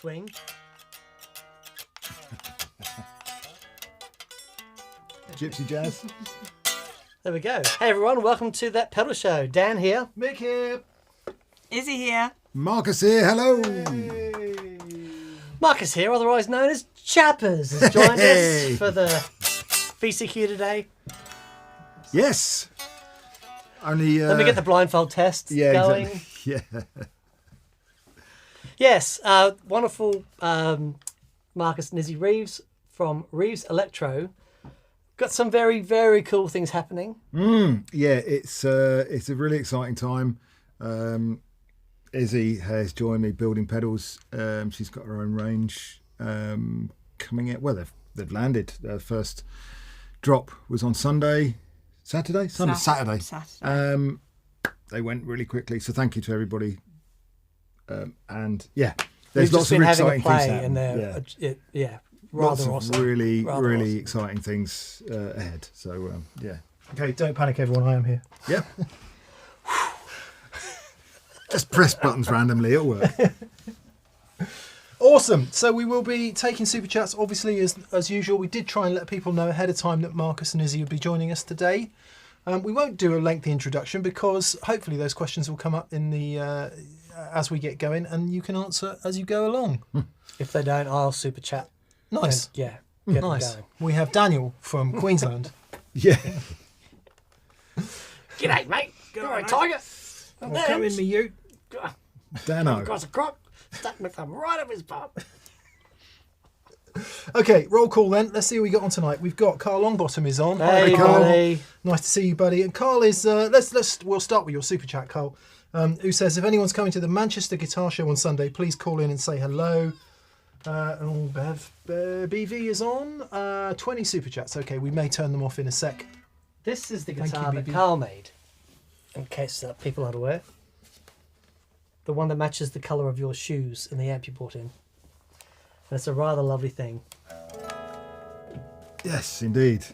swing. Gypsy jazz. There we go. Hey everyone, welcome to That Pedal Show. Dan here. Mick here. Izzy here. Markus here. Hello. Markus here, otherwise known as Chappers, has joined Hey. us for the VCQ today. Yes. Only. Let me get the blindfold test going. Exactly. Yeah. Yes, wonderful Markus and Izzy Reeves from Reeves Electro. Got some very, very cool things happening. Yeah. It's a really exciting time. Izzy has joined me building pedals. She's got her own range coming in. Well, they've landed. Their first drop was on Saturday. Saturday. They went really quickly, so thank you to everybody. And yeah, there's We've lots just of been having exciting a play, things and happening. they're Lots rather of awesome. really Rather awesome. exciting things ahead. So yeah. Okay, don't panic, everyone. I am here. Yep. Just press buttons randomly, it'll work. Awesome. So we will be taking super chats. Obviously, as usual, we did try and let people know ahead of time that Markus and Izzy would be joining us today. We won't do a lengthy introduction because hopefully those questions will come up in the as we get going, and you can answer as you go along. If they don't, I'll super chat. Nice. And, yeah. Get them Nice. going. We have Daniel from Queensland. Yeah. G'day, mate. G'day, Tiger. Come in, me, you. Dano. Across a croc, stuck with them right up his butt. Okay, roll call then. Let's see who we got on tonight. We've got Carl Longbottom is on. Hey, Hi, Carl. buddy. Nice to see you, buddy. And Carl is we'll start with your super chat, Carl. Who says if anyone's coming to the Manchester Guitar Show on Sunday, please call in and say hello. BV is on. 20 super chats. Okay, we may turn them off in a sec. This is the Thank guitar you, that BB. Carl made, in case people aren't aware. The one that matches the colour of your shoes and the amp you bought in. And it's a rather lovely thing. Yes, indeed.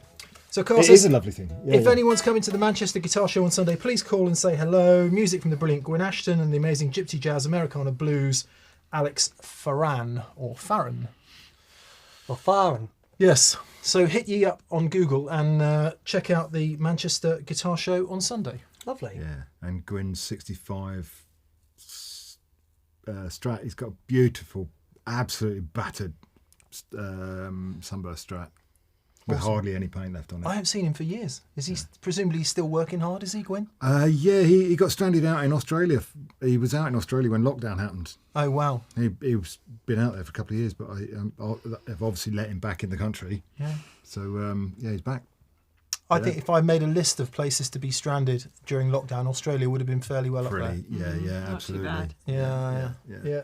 So Carl It says, is a lovely thing. Yeah, if yeah. anyone's coming to the Manchester Guitar Show on Sunday, please call and say hello. Music from the brilliant Gwyn Ashton and the amazing Gypsy Jazz Americana Blues, Alex Farran or Farron. Or Farron. Yes. So hit ye up on Google and check out the Manchester Guitar Show on Sunday. Lovely. Yeah, and Gwyn's 65 Strat. He's got a beautiful, absolutely battered Sunburst Strat with Awesome. hardly any paint left on it. I haven't seen him for years. Is he presumably still working hard, is he, Gwyn? Yeah, he got stranded out in Australia. He was out in Australia when lockdown happened. Oh, wow. He was been out there for a couple of years, but I've obviously let him back in the country. Yeah. So yeah, he's back. I think if I made a list of places to be stranded during lockdown, Australia would have been fairly well up there. Really, yeah, Not too absolutely. bad. Yeah.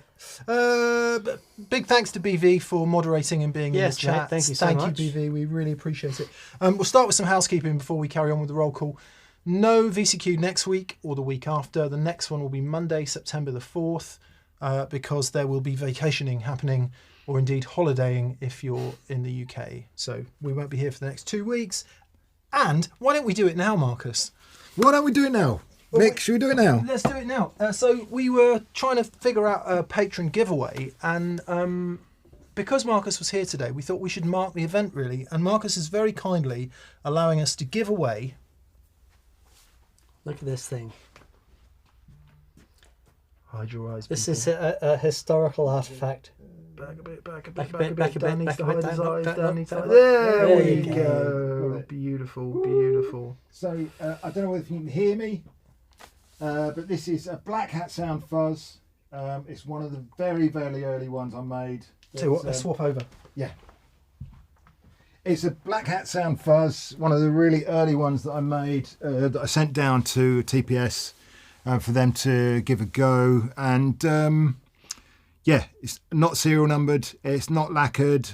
But big thanks to BV for moderating and being Yes, in the mate, chat. thank you so much. Thank you, BV. We really appreciate it. We'll start with some housekeeping before we carry on with the roll call. No VCQ next week or the week after. The next one will be Monday, September the 4th, because there will be vacationing happening, or indeed holidaying if you're in the UK. So we won't be here for the next 2 weeks. And why don't we do it now, Markus? Why don't we do it now? Mick, should we do it now? Let's do it now. So we were trying to figure out a Patron giveaway, and because Markus was here today, we thought we should mark the event, really. And Markus is very kindly allowing us to give away. Look at this thing. Hide your eyes. This people. is a historical artifact. Back a bit, back a Back bit, a bit, back a Dan bit, needs back to a bit, hide his down, eyes. down, Dan down, needs to down. hide- There There we you go. Beautiful, beautiful. So I don't know if you can hear me, but this is a Black Hat Sound Fuzz. It's one of the very, very early ones I made. So what? Let's swap over. Yeah. It's a Black Hat Sound Fuzz, one of the really early ones that I made, that I sent down to TPS for them to give a go. And yeah, it's not serial numbered, it's not lacquered,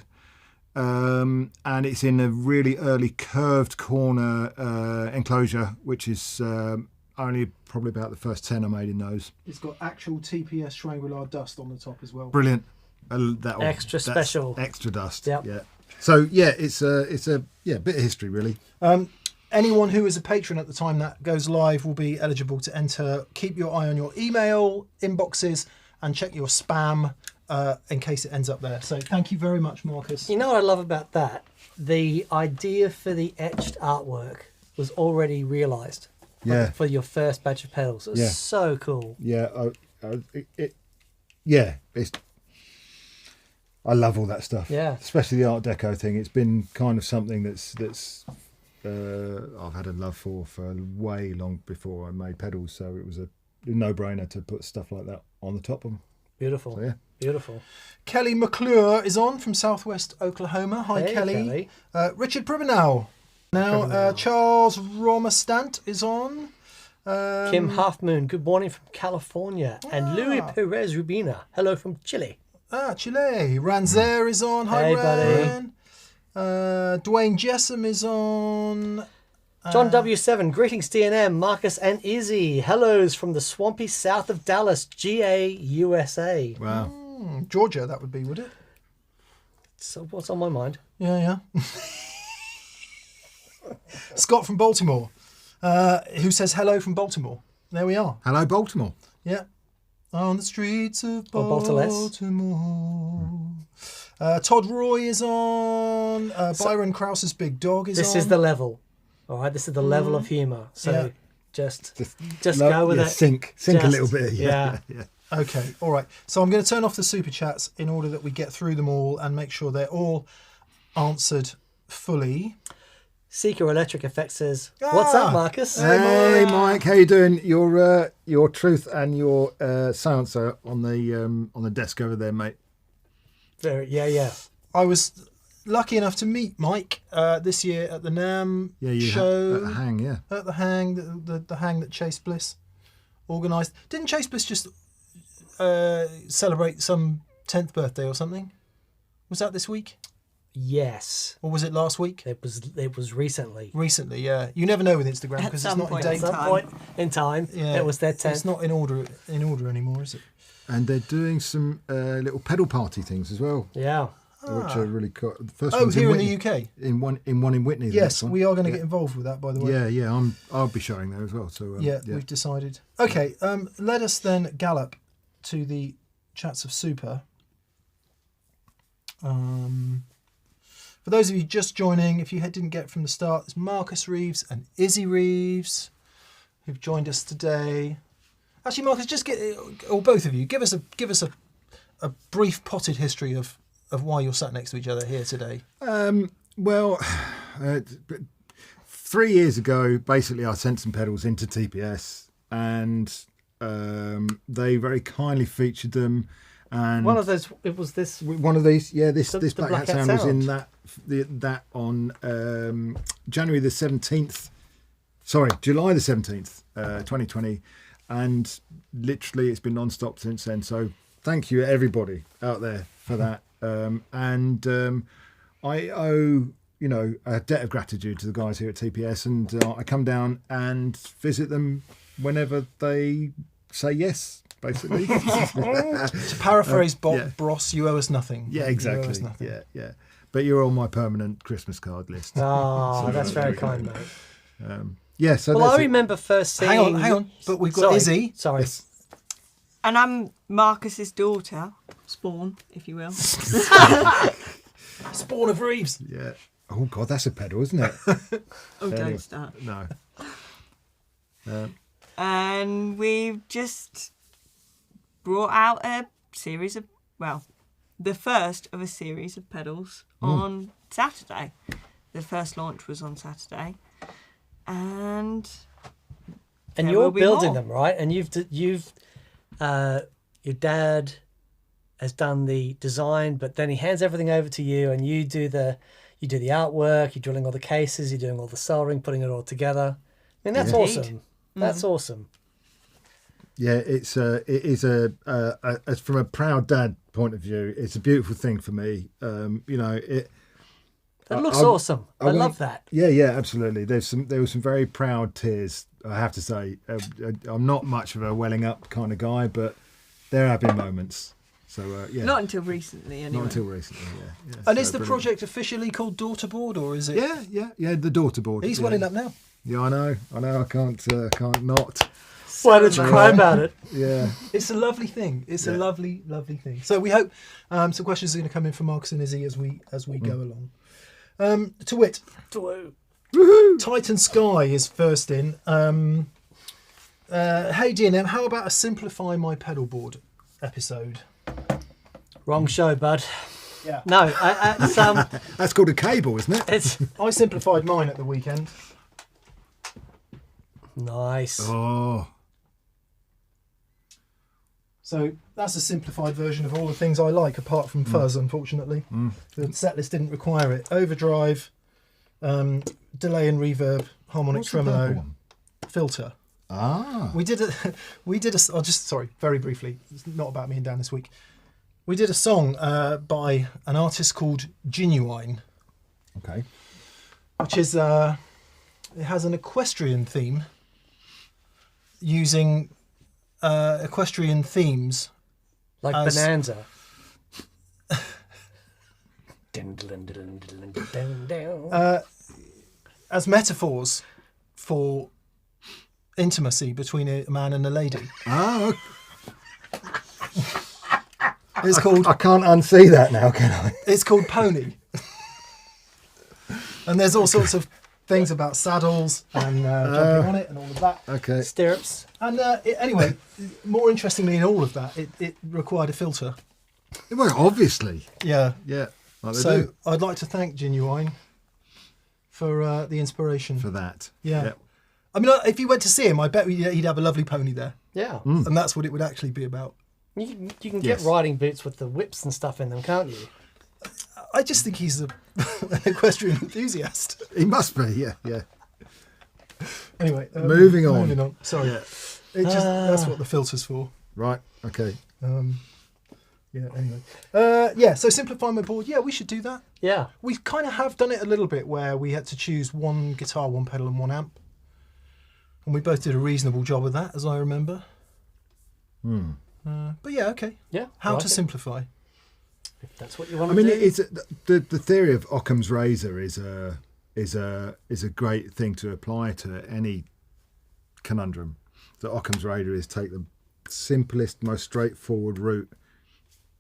and it's in a really early curved corner enclosure, which is only probably about the first 10 I made in those. It's got actual TPS Shangri-La dust on the top as well. Brilliant. Extra special. Extra dust. Yep. Yeah. So yeah, it's a bit of history really. Anyone who is a patron at the time that goes live will be eligible to enter. Keep your eye on your email inboxes and check your spam. in case it ends up there. So thank you very much, Markus. You know what I love about that? The idea for the etched artwork was already realised. Yeah. For your first batch of pedals. It was so cool. Yeah, I love all that stuff. Yeah. Especially the Art Deco thing. It's been kind of something that's I've had a love for way long before I made pedals. So it was a no-brainer to put stuff like that on the top of them. Beautiful. So, yeah. Beautiful. Kelly McClure is on from Southwest Oklahoma. Hi, Hey, Kelly. Richard Pribenow. Now, Charles Romastant is on. Kim Halfmoon, good morning from California. And Louis Perez Rubina, hello from Chile. Chile. Ranzer is on. Hi, Hey, Ran. Dwayne Jessam is on. John W7, greetings DNM, Markus and Izzy. Hellos from the swampy south of Dallas, GA, USA. Wow. Georgia, that would be, would it? So what's on my mind? Yeah. Scott from Baltimore, who says hello from Baltimore. There we are. Hello, Baltimore. Yeah. On the streets of Or Baltimore. Balterless. Todd Roy is on. Byron Krause's Big Dog is on. This is the level. All right, this is the level of humour. So Yeah. just go with it. Sink a Just- little bit. yeah. Okay, all right. So I'm going to turn off the super chats in order that we get through them all and make sure they're all answered fully. Seeker Electric Effect says, what's up, Markus? Hey, Mike, how you doing? Your truth and your silencer on the desk over there, mate. Yeah. I was lucky enough to meet Mike this year at the NAMM show. At the hang, yeah. At the hang, the hang that Chase Bliss organised. Didn't Chase Bliss just celebrate some 10th birthday or something? Was that this week? Yes. Or was it last week? It was recently. Recently, yeah. You never know with Instagram At because it's some not in point At date. some point in time, Yeah, it was their 10th. It's not in order anymore, is it? And they're doing some little pedal party things as well, Yeah. which are really cool. The first Oh, one's here in Whitney. the UK. In one in Whitney. the Yes, next one. we are going to get involved with that, by the way. Yeah. I'll be showing there as well. So We've decided. Okay, let us then gallop to the chats of super. For those of you just joining, if you didn't get from the start, it's Markus Reeves and Izzy Reeves who've joined us today. Actually, Markus, just or both of you, give us a brief potted history of why you're sat next to each other here today. Well, 3 years ago, basically, I sent some pedals into TPS, and they very kindly featured them. And One of those, it was this. one of these, this The Black Hat Sound was in that on January the 17th. Sorry, July the 17th, 2020, and literally it's been non-stop since then. So thank you everybody out there for that. I owe a debt of gratitude to the guys here at TPS, and I come down and visit them whenever they say yes. Basically, To paraphrase Bob yeah. Bross, you owe us nothing. yeah, You owe exactly, us nothing. yeah. But you're on my permanent Christmas card list. Oh, So, that's there very we go. kind, mate. Yeah, so Well, that's I it. remember first seeing. Hang on. But we've got Sorry, Izzy. Sorry. Yes. And I'm Marcus's daughter, Spawn, if you will. Spawn of Reeves. Yeah. Oh God, that's a pedal, isn't it? Oh, Anyway. don't start. No. And we've just brought out a series of, the first of a series of pedals on Saturday. The first launch was on Saturday. And there you're will be building more. them, right? And you've your dad has done the design, but then he hands everything over to you, and you do the artwork. You're drilling all the cases. You're doing all the soldering, putting it all together. I mean, that's Indeed. awesome. That's awesome. Yeah, it is as from a proud dad point of view, it's a beautiful thing for me. That looks I- awesome. I won't- love that. Yeah, absolutely. There were some very proud tears, I have to say. I'm not much of a welling up kind of guy, but there have been moments. So yeah, Not until recently, anyway. not until recently. Yeah. And So is the brilliant. project officially called Daughterboard, or is it? Yeah. The daughter board. He's yeah. welling up now. Yeah, I know. I can't not. Why don't you cry about it? Yeah. It's a lovely thing. It's a Yeah. lovely, lovely thing. So we hope some questions are going to come in from Markus and Izzy as we go along. To wit, Titan Sky is first in. Hey DNM, how about a simplify my pedalboard episode? Wrong show, bud. Yeah. No, it's That's called a cable, isn't it? it's I simplified mine at the weekend. nice. Oh. So that's a simplified version of all the things I like, apart from fuzz, unfortunately. The set list didn't require it. Overdrive, delay and reverb, harmonic What's the purple tremolo, one? filter. Ah. We did a, I'll just, sorry, very briefly, it's not about me and Dan this week. We did a song by an artist called Genuine, Okay. which is, it has an equestrian theme, using equestrian themes. Like as- Bonanza. As metaphors for intimacy between a man and a lady. Ah. It's called I can't unsee that now, can I? It's called Pony. And there's all sorts of things about saddles and jumping on it and all of that. Okay. Stirrups. And anyway, more interestingly in all of that, it required a filter. Well, obviously. Yeah. Yeah. Like they So do I'd like to thank Genuine for the inspiration. for that. Yeah. Yep. I mean, if you went to see him, I bet he'd have a lovely pony there. Yeah. And that's what it would actually be about. You can get Yes. riding boots with the whips and stuff in them, can't you? I just think he's an equestrian enthusiast. He must be. Yeah. Yeah. Anyway. Moving on. Moving on. Sorry. Yeah. It just, that's what the filter's for. Right. Okay. Yeah, anyway. So simplify my board. Yeah, we should do that. Yeah. We kind of have done it a little bit where we had to choose one guitar, one pedal and one amp. And we both did a reasonable job of that, as I remember. But yeah, okay. Yeah. How I like to it. simplify. If that's what you want I to mean, do. it's the theory of Occam's razor is a great thing to apply to any conundrum. The Occam's razor is take the simplest, most straightforward route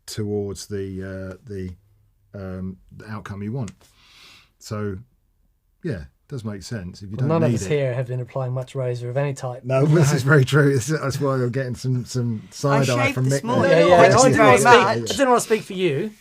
towards the outcome you want. So, yeah, it does make sense. If you don't None of need us it. here have been applying much razor of any type. No, this is very true. That's why you're getting some side eye shaved from this Mick. morning. there. Yeah, yeah. Thank I you didn't very want to speak. much. I didn't want to speak for you,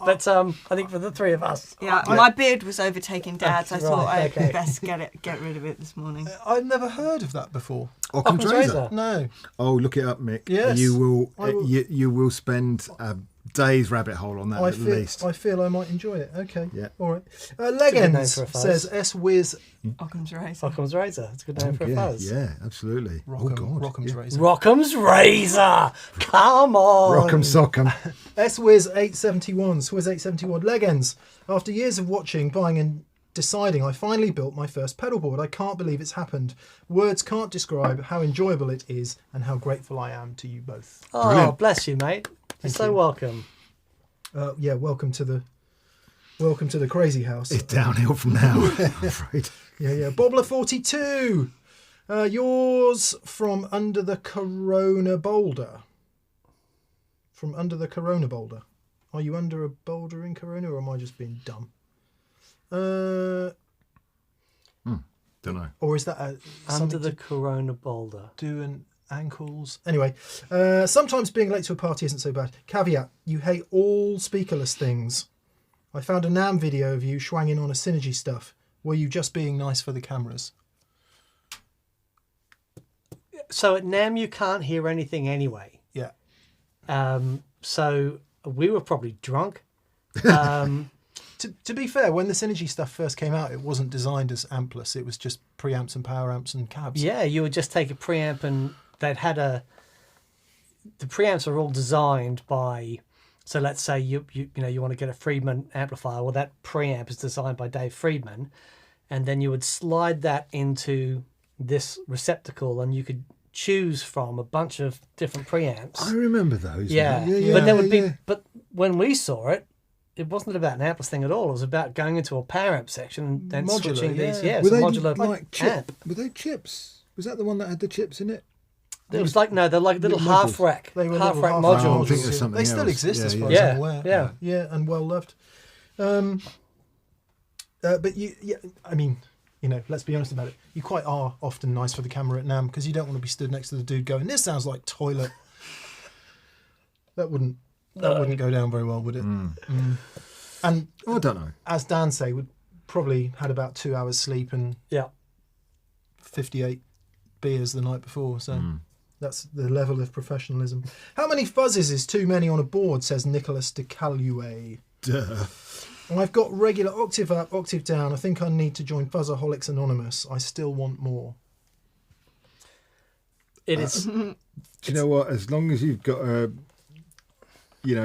but I think for the three of us. Yeah, my beard was overtaking Dad's. I thought Right, I'd okay. best get rid of it this morning. I'd never heard of that before. Occam's Occam's razor. razor. No. Oh, look it up, Mick. Yes. You will. I will. You will spend a day's rabbit hole on that at least. I feel I might enjoy it. Okay. Yeah. All right. a good name Legends for a fuzz. says S-Wiz Occam's razor. Occam's razor. It's a good name for a yeah, fuzz. yeah, absolutely. Rockham, oh God. Rockham's yeah. razor. Rockham's razor. Come on. Rock'em sock'em. S-Wiz 871. Swizz 871. Legends. After years of watching, buying and deciding, I finally built my first pedal board. I can't believe it's happened. Words can't describe how enjoyable it is and how grateful I am to you both. Oh, Brilliant. bless you, mate. You're so you. welcome. Yeah, welcome to the crazy house. It's downhill from now, I'm afraid. Yeah. Bobbler 42. Yours from under the Corona Boulder. From under the Corona Boulder. Are you under a boulder in Corona, or am I just being dumb? Don't know. Or is that Under something the to Corona Boulder. do and ankles? Anyway, sometimes being late to a party isn't so bad. Caveat: you hate all speakerless things. I found a NAM video of you schwanging on a Synergy stuff. Were you just being nice for the cameras? So at NAM you can't hear anything anyway. Yeah. So we were probably drunk. To be fair, when the Synergy stuff first came out, it wasn't designed as ampless. It was just preamps and power amps and cabs. Yeah, you would just take a preamp and they'd had the preamps are all designed by, so let's say you want to get a Friedman amplifier. Well, that preamp is designed by Dave Friedman, and then you would slide that into this receptacle and you could choose from a bunch of different preamps. I remember those. Yeah. man. But there would be, yeah. but when we saw it, it wasn't about an ampless thing at all. It was about going into a power amp section and then Modular, switching these. yeah. Yeah, Were it's a they modular like chip? amp. Were they chips? Was that the one that had the chips in it? It was like, no, they're like little Little half modules. rack, They were half little rack half-rack I modules. think there's something They still else. exist as Yeah, far yeah. as Yeah, I'm aware. yeah. Yeah, and well loved. But I mean, let's be honest about it. You quite are often nice for the camera at NAMM because you don't want to be stood next to the dude going, "This sounds like toilet." That wouldn't go down very well, would it? Mm. And I don't know. as Dan say, we probably had about 2 hours sleep and Yeah. 58 beers the night before. So that's the level of professionalism. How many fuzzes is too many on a board? Says Nicholas de Caluet. Duh. I've got regular octave up, octave down. I think I need to join Fuzzaholics Anonymous. I still want more. It is. Do you know what? As long as you've got a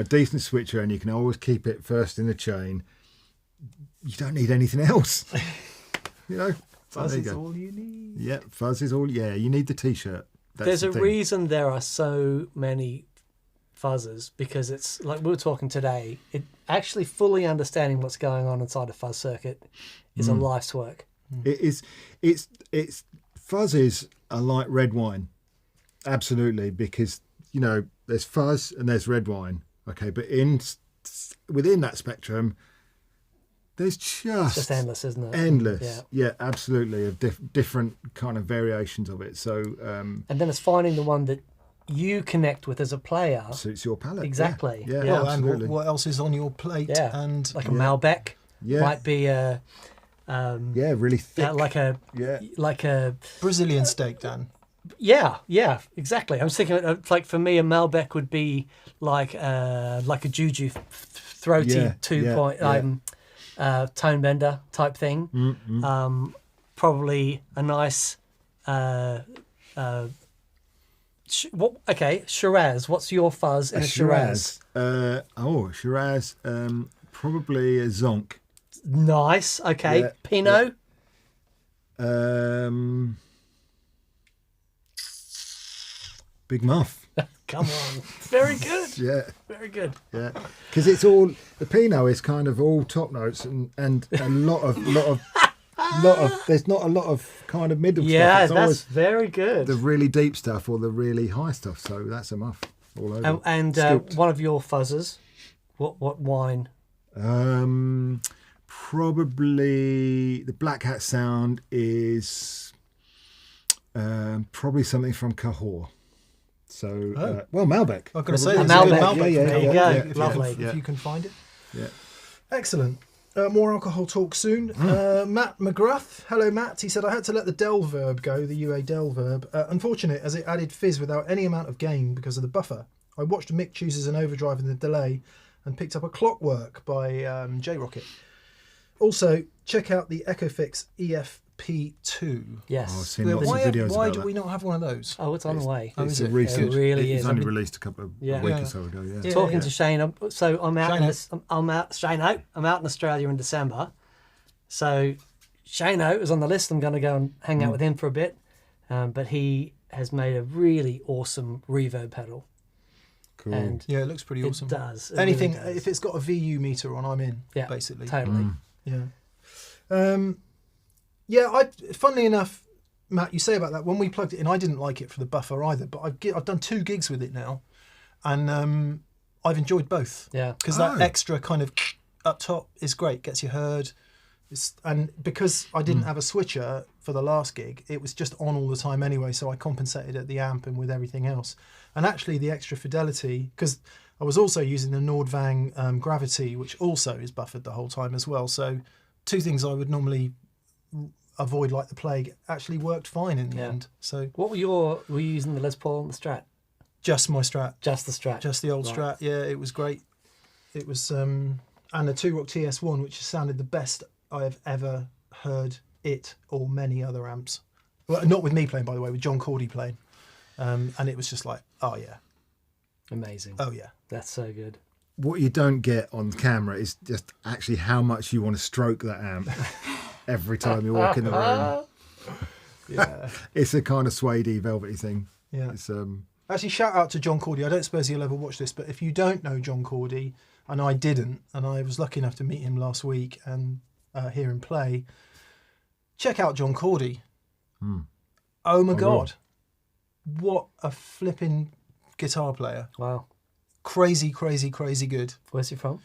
decent switcher and you can always keep it first in the chain, you don't need anything else. Fuzz there you is go. all you need. Yeah, fuzz is all. Yeah, you need the t-shirt. That's There's the a thing. reason there are so many fuzzers, because it's like we were talking today. It actually fully understanding what's going on inside a fuzz circuit is a life's work. It is. It's fuzzes are like red wine, absolutely, because there's fuzz and there's red wine. Okay, but within that spectrum, there's It's just endless, isn't it? endless. Yeah. Yeah, absolutely, of different kind of variations of it. So And then it's finding the one that you connect with as a player. suits your palate. Exactly. Yeah, Yeah. Oh, and absolutely. what else is on your plate? Yeah. And Like a Malbec Yeah. might be a Really thick. like a Brazilian steak, Dan. yeah, exactly. I was thinking like for me a Malbec would be like a Juju throaty Yeah, 2-point tone bender type thing. Probably a nice Shiraz. What's your fuzz in a Shiraz? Shiraz. Probably a Zonk. Nice. Okay. Yeah, Pinot. Big Muff. Come on. Very good. Yeah, Very good. yeah. Because it's all the Pinot is kind of all top notes and a lot of. There's not a lot of kind of middle Yeah, stuff. It's that's always very good. the really deep stuff or the really high stuff. So that's a muff all over. And Scooped. one of your fuzzers. What wine? Probably the Black Hat Sound is probably something from Cahors. So Malbec. I'm going to say A it's a good Malbec. Malbec. Yeah, There you go. If Lovely. If you can find it. Yeah. Excellent. More alcohol talk soon. Matt McGrath. Hello, Matt. He said, I had to let the del verb go, the UA del verb. Unfortunate, as it added fizz without any amount of gain because of the buffer. I watched Mick chooses an overdrive in the delay and picked up a Clockwork by J-Rocket. Also, check out the EchoFix EFP2. Yes. I've seen lots of videos Why about do that. we not have one of those? Oh, it's on the way. Oh, It's is a it? recent. It really It's is. only I mean, released a couple of Yeah. a week Yeah. or so ago. Yeah. Yeah. Talking to Shane, I'm out. Shane-o. I'm out. Shane-o. I'm out in Australia in December, so Shane-o is on the list. I'm going to go and hang out with him for a bit, but he has made a really awesome reverb pedal, Cool. and Yeah, it looks pretty it awesome. does. It Anything, really does. if it's got a VU meter on, I'm in, Yeah, basically. totally. Yeah. Funnily enough, Matt, you say about that, when we plugged it in, I didn't like it for the buffer either, but I've done 2 gigs with it now, and I've enjoyed both. Yeah. Because that extra kind of up top is great, gets you heard. And because I didn't have a switcher for the last gig, it was just on all the time anyway, so I compensated at the amp and with everything else. And actually the extra fidelity, because I was also using the Nordvang Gravity, which also is buffered the whole time as well. So 2 things I would normally avoid like the plague actually worked fine in the end. So What were you using the Les Paul and the Strat? just my Strat, Just the Strat. just the old Right. Strat. Yeah, it was great. It was and the 2-Rock TS1, which sounded the best I have ever heard it or many other amps. Well, not with me playing, by the way, with John Cordy playing. And it was just like, oh yeah, Amazing. oh yeah. That's so good. What you don't get on camera is just actually how much you want to stroke that amp every time you walk in the room. Yeah. It's a kind of suede-y, velvety thing. Yeah. It's Actually, shout out to John Cordy. I don't suppose he'll ever watch this, but if you don't know John Cordy, and I didn't, and I was lucky enough to meet him last week and hear him play, check out John Cordy. Oh my God. what a flipping guitar player. Wow. Crazy, crazy, crazy good. Where's he from?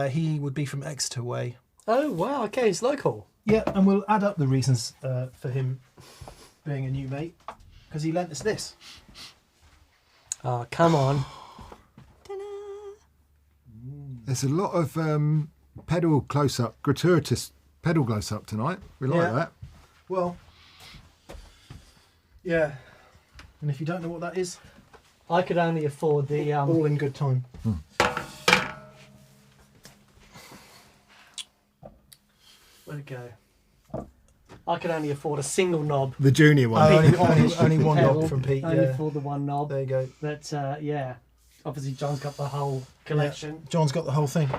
He would be from Exeter way. Oh, wow. Okay, he's local. Yeah, and we'll add up the reasons for him being a new mate, because he lent us this. Oh, come on. There's a lot of pedal close-up, gratuitous pedal close-up tonight. We like that. Well, yeah. And if you don't know what that is, I could only afford the... all in good time. Where'd it go? I could only afford a single knob. The junior one. Only one knob from Pete. Only Yeah. for the one knob. There you go. But, yeah. Obviously, John's got the whole collection. Yeah, John's got the whole thing.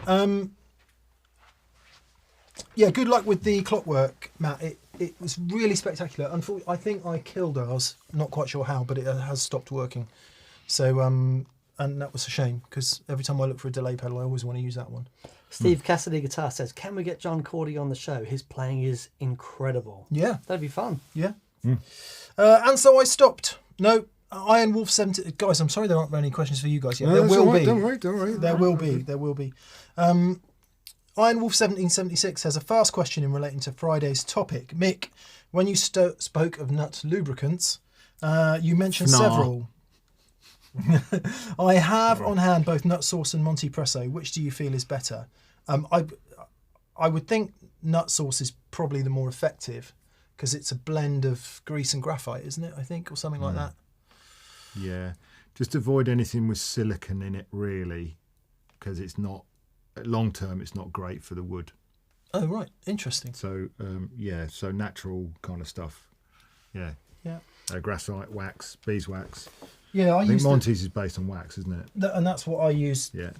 Yeah, good luck with the clockwork, Matt. It was really spectacular. Unfortunately, I think I killed ours. Not quite sure how, but it has stopped working. So, and that was a shame, because every time I look for a delay pedal, I always want to use that one. Steve Cassidy Guitar says, can we get John Cordy on the show? His playing is incredible. Yeah, That'd be fun. yeah. And so I stopped. No, Iron Wolf 70. Guys, I'm sorry there aren't any questions for you guys yet. No, There that's will all right, be. Don't worry. There will be. There will be. Iron Wolf 1776 has a fast question in relating to Friday's topic. Mick, when you spoke of nut lubricants, you mentioned several. I have on hand both nut sauce and Monte Presso. Which do you feel is better? I would think nut sauce is probably the more effective, because it's a blend of grease and graphite, isn't it? I think, or something like that. Yeah. Just avoid anything with silicon in it, really, because it's not, long term, it's not great for the wood. Oh, right. Interesting. So, so natural kind of stuff. Yeah. Yeah. Graphite, wax, beeswax. Yeah, I think Monty's is based on wax, isn't it? And that's what I use. Yeah.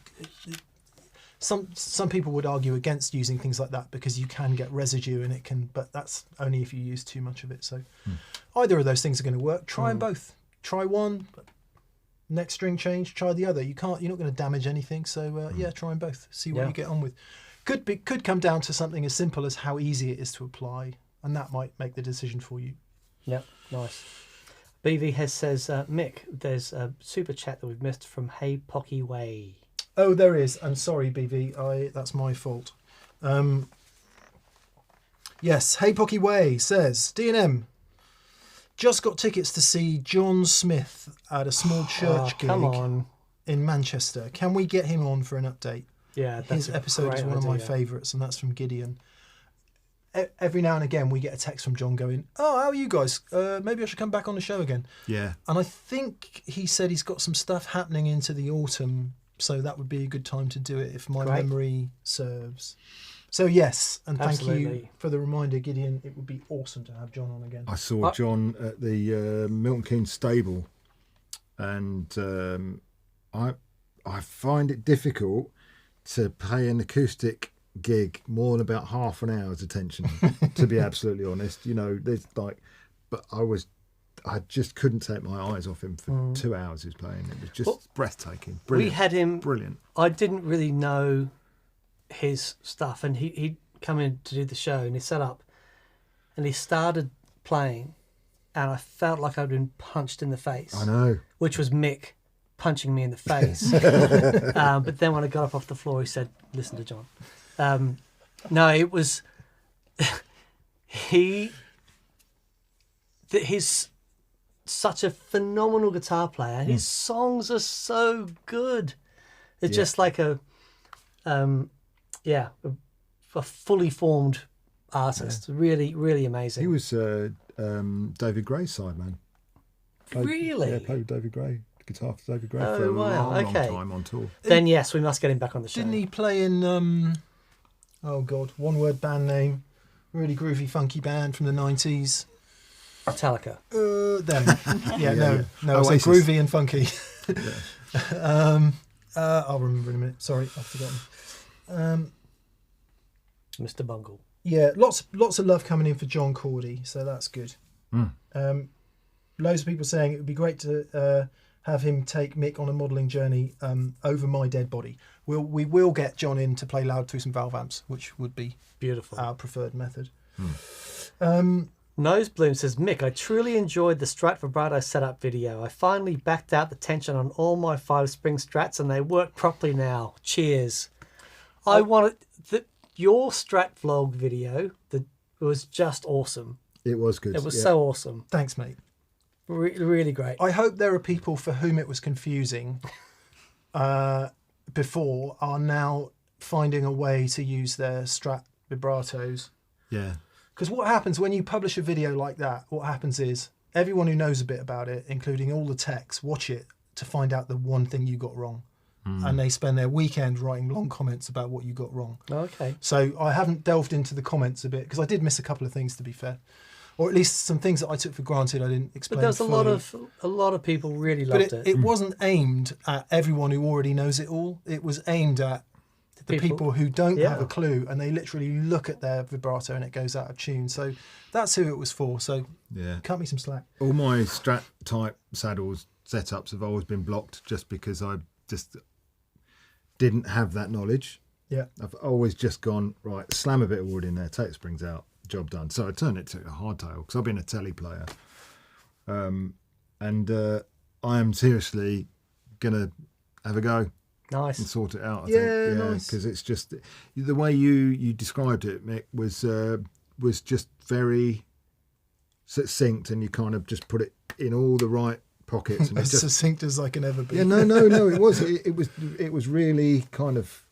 Some people would argue against using things like that because you can get residue and it can, but that's only if you use too much of it. So either of those things are going to work. Try them both. Try one, next string change, try the other. You're not going to damage anything. So try them both. See what you get on with. Could come down to something as simple as how easy it is to apply, and that might make the decision for you. Yep, nice. BV says, Mick, there's a super chat that we've missed from Hey Pocky Way. Oh, there is. I'm sorry, BV. That's my fault. Yes, Hey Pocky Way says, D&M, just got tickets to see John Smith at a small church gig in Manchester. Can we get him on for an update? Yeah, that's his episode is one of my favourites, and that's from Gideon. Every now and again, we get a text from John going, "Oh, how are you guys? Maybe I should come back on the show again." Yeah. And I think he said he's got some stuff happening into the autumn, so that would be a good time to do it if my memory serves. So yes, and thank you for the reminder, Gideon. It would be awesome to have John on again. I saw John at the Milton Keynes stable, and I find it difficult to pay an acoustic gig more than about half an hour's attention, to be absolutely honest. You know, there's but I just couldn't take my eyes off him for 2 hours he was playing. It was just breathtaking. Brilliant. We had him. Brilliant. I didn't really know his stuff, and he'd come in to do the show, and he set up, and he started playing, and I felt like I'd been punched in the face. I know. Which was Mick punching me in the face. But then when I got up off the floor, he said, "Listen to John." No, it was he's such a phenomenal guitar player, and his songs are so good. It's just like a fully formed artist. Really, really amazing. He was David Gray's sideman. Really? Yeah, played with David Gray. Guitar for David Gray Oh, for a wow. long Okay. time on tour. Then yes, we must get him back on the show. Didn't he play in one word band name, really groovy funky band from the 90s? Metallica. Them. No, it's Oasis. groovy and funky. I'll remember in a minute. Sorry, I've forgotten. Mr. Bungle. Yeah, lots of love coming in for John Cordy, so that's good. Loads of people saying it would be great to have him take Mick on a modelling journey over my dead body. We will get John in to play loud through some valve amps, which would be beautiful, our preferred method. Nosebloom says, Mick, I truly enjoyed the Strat vibrato setup video. I finally backed out the tension on all my 5-spring Strats and they work properly now. Cheers. I wanted your Strat vlog video. Was just awesome. It was good. It was so awesome. Thanks, mate. Really great. I hope there are people for whom it was confusing before are now finding a way to use their Strat vibratos. Yeah. Because what happens when you publish a video like that, what happens is everyone who knows a bit about it, including all the techs, watch it to find out the one thing you got wrong. And they spend their weekend writing long comments about what you got wrong. Okay. So I haven't delved into the comments a bit because I did miss a couple of things, to be fair. Or at least some things that I took for granted I didn't explain. But there's a lot of people really loved it wasn't aimed at everyone who already knows it all. It was aimed at the people who don't have a clue, and they literally look at their vibrato and it goes out of tune. So that's who it was for. So cut me some slack. All my Strat type saddles setups have always been blocked just because I just didn't have that knowledge. Yeah. I've always just gone, right, slam a bit of wood in there, take the springs out, job done. So I turned it to a hardtail because I've been a telly player. And I am seriously going to have a go. Nice. And sort it out, I think. Yeah, nice. Because it's just, the way you described it, Mick, was just very succinct, and you kind of just put it in all the right pockets. And As succinct as I can ever be. Yeah, no, it was. It was really kind of,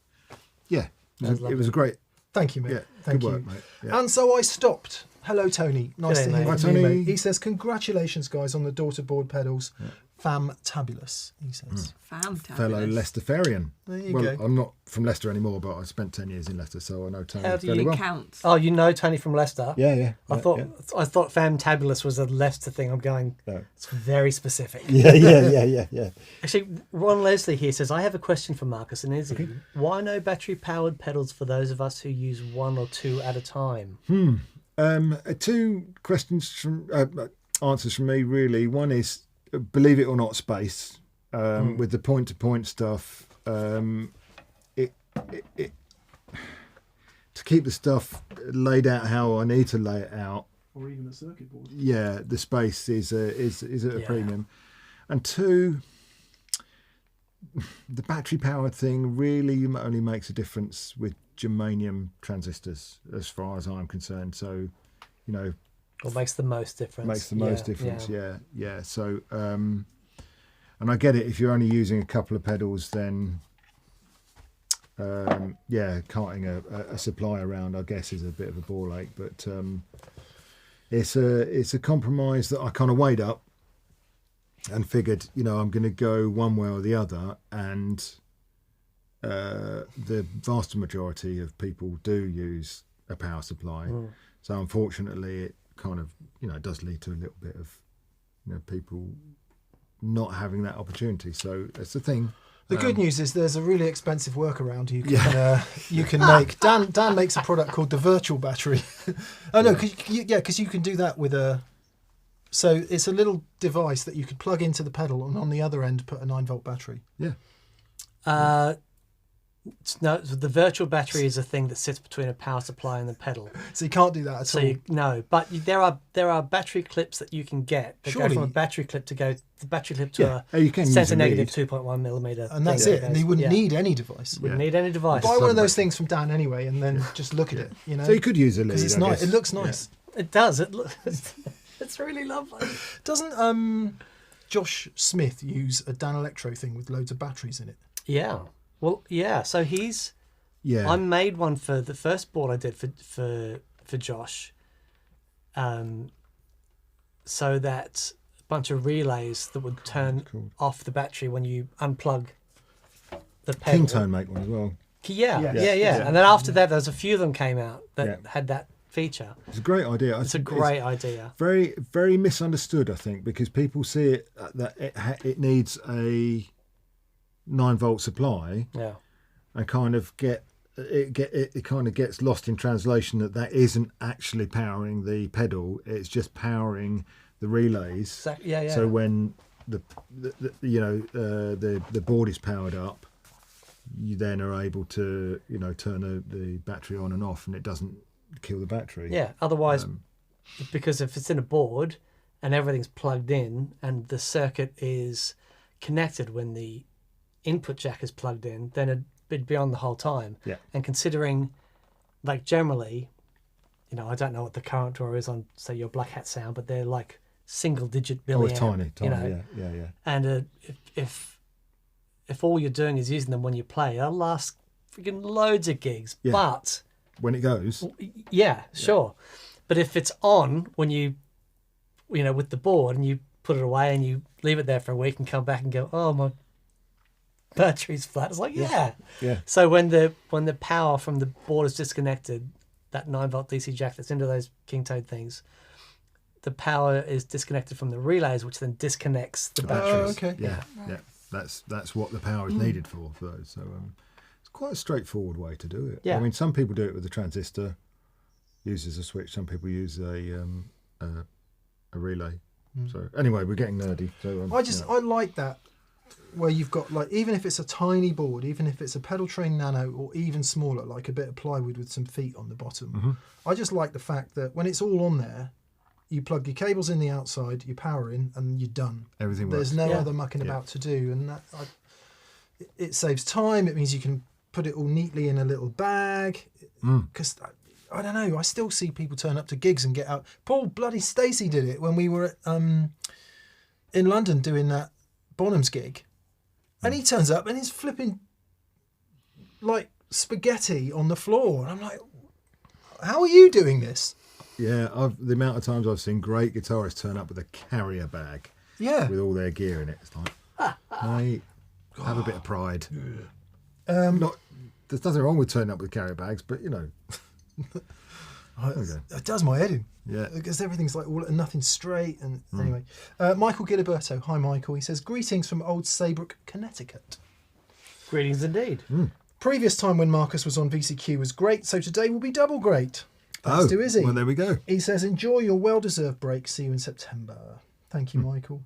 it was a great. Thank you, mate. Yeah, Thank good you. work, mate. Yeah. And so I stopped. Hello, Tony. Nice to hear Hi, from you, Tony. mate. He says, congratulations, guys, on the daughter board pedals. Yeah. Fantabulous, he says. Fantastic. Fellow Leicesterfarian. There you go. I'm not from Leicester anymore, but I spent 10 years in Leicester, so I know Tony How do fairly you well. count? Oh, you know Tony from Leicester? Yeah. I thought Fantabulous was a Leicester thing. I'm going, No. it's very specific. Yeah. Actually, Ron Leslie here says, I have a question for Markus and Izzy. Why no battery-powered pedals for those of us who use one or two at a time? Two questions from answers from me, really. One is, believe it or not, space. With the point-to-point stuff, it to keep the stuff laid out how I need to lay it out. Or even the circuit board. Yeah, the space is at a premium. And two, the battery-powered thing really only makes a difference with germanium transistors, as far as I'm concerned. So, Or makes the most difference. Makes the most difference. Yeah. So, and I get it. If you're only using a couple of pedals, then carting a supply around, I guess, is a bit of a ball ache. But it's a compromise that I kind of weighed up and figured, I'm going to go one way or the other. And the vast majority of people do use a power supply. So unfortunately, it kind of does lead to a little bit of people not having that opportunity. So that's the thing. The good news is there's a really expensive workaround you can make. Dan makes a product called the virtual battery. Because you can do that with a. So it's a little device that you could plug into the pedal, and on the other end put a 9-volt battery. Yeah. No, the virtual battery is a thing that sits between a power supply and the pedal. So you can't do that at all. But there are battery clips that you can get that go from a battery clip to a centre negative 2.1 millimeter, and that's it. And you wouldn't need any device. Wouldn't need any device. Buy one of those things from Dan anyway, and then just look at it. So you could use a lead. Because it's nice. It looks nice. Yeah. It does. It's really lovely. Doesn't Josh Smith use a Dan Electro thing with loads of batteries in it? Yeah. Well, yeah. So I made one for the first board I did for Josh, so that a bunch of relays that would turn off the battery when you unplug the pedal. Kingtone make one as well. Yeah. And then after that, there's a few of them came out that had that feature. It's a great idea. It's a great idea. Very, very misunderstood, I think, because people see it that it needs a 9-volt supply, and kind of it kind of gets lost in translation that isn't actually powering the pedal; it's just powering the relays. Yeah. So when the board is powered up, you then are able to turn the battery on and off, and it doesn't kill the battery. Yeah. Otherwise, because if it's in a board and everything's plugged in and the circuit is connected when the input jack is plugged in, then it'd be on the whole time. Yeah. And considering, like, generally, you know, I don't know what the current draw is on, say, your Black Hat sound, but they're like single-digit milliamp. tiny, you know? yeah. And if all you're doing is using them when you play, they'll last freaking loads of gigs. Yeah. But When it goes, yeah, sure. But if it's on when you know, with the board and you put it away and you leave it there for a week and come back and go, oh, my battery's flat. It's like, yeah. So when the power from the board is disconnected, that 9-volt DC jack that's into those King Toad things, the power is disconnected from the relays, which then disconnects the batteries. okay. Yeah. That's what the power is needed for those. So it's quite a straightforward way to do it. Yeah. I mean, some people do it with a transistor, uses a switch. Some people use a relay. So anyway, we're getting nerdy. So I like that, where you've got, like, even if it's a tiny board, even if it's a pedal train nano, or even smaller, like a bit of plywood with some feet on the bottom. I just like the fact that when it's all on there, you plug your cables in the outside, you power in, and you're done. Everything There's works. no other mucking about to do, and it saves time. It means you can put it all neatly in a little bag. Because I don't know, I still see people turn up to gigs and get out. Paul bloody Stacey did it when we were at, in London doing that Bonham's gig, and he turns up and he's flipping like spaghetti on the floor, and I'm like, how are you doing this? Yeah, the amount of times I've seen great guitarists turn up with a carrier bag with all their gear in it. It's like, mate, have a bit of pride. There's nothing wrong with turning up with carrier bags, but, you know. It does my head in. Yeah. Because everything's like all and nothing straight. And anyway, Michael Giliberto. Hi, Michael. He says, greetings from Old Saybrook, Connecticut. Greetings indeed. Previous time when Markus was on VCQ was great, so today will be double great. Thanks to Izzy. Well, there we go. He says, enjoy your well-deserved break. See you in September. Thank you, Michael.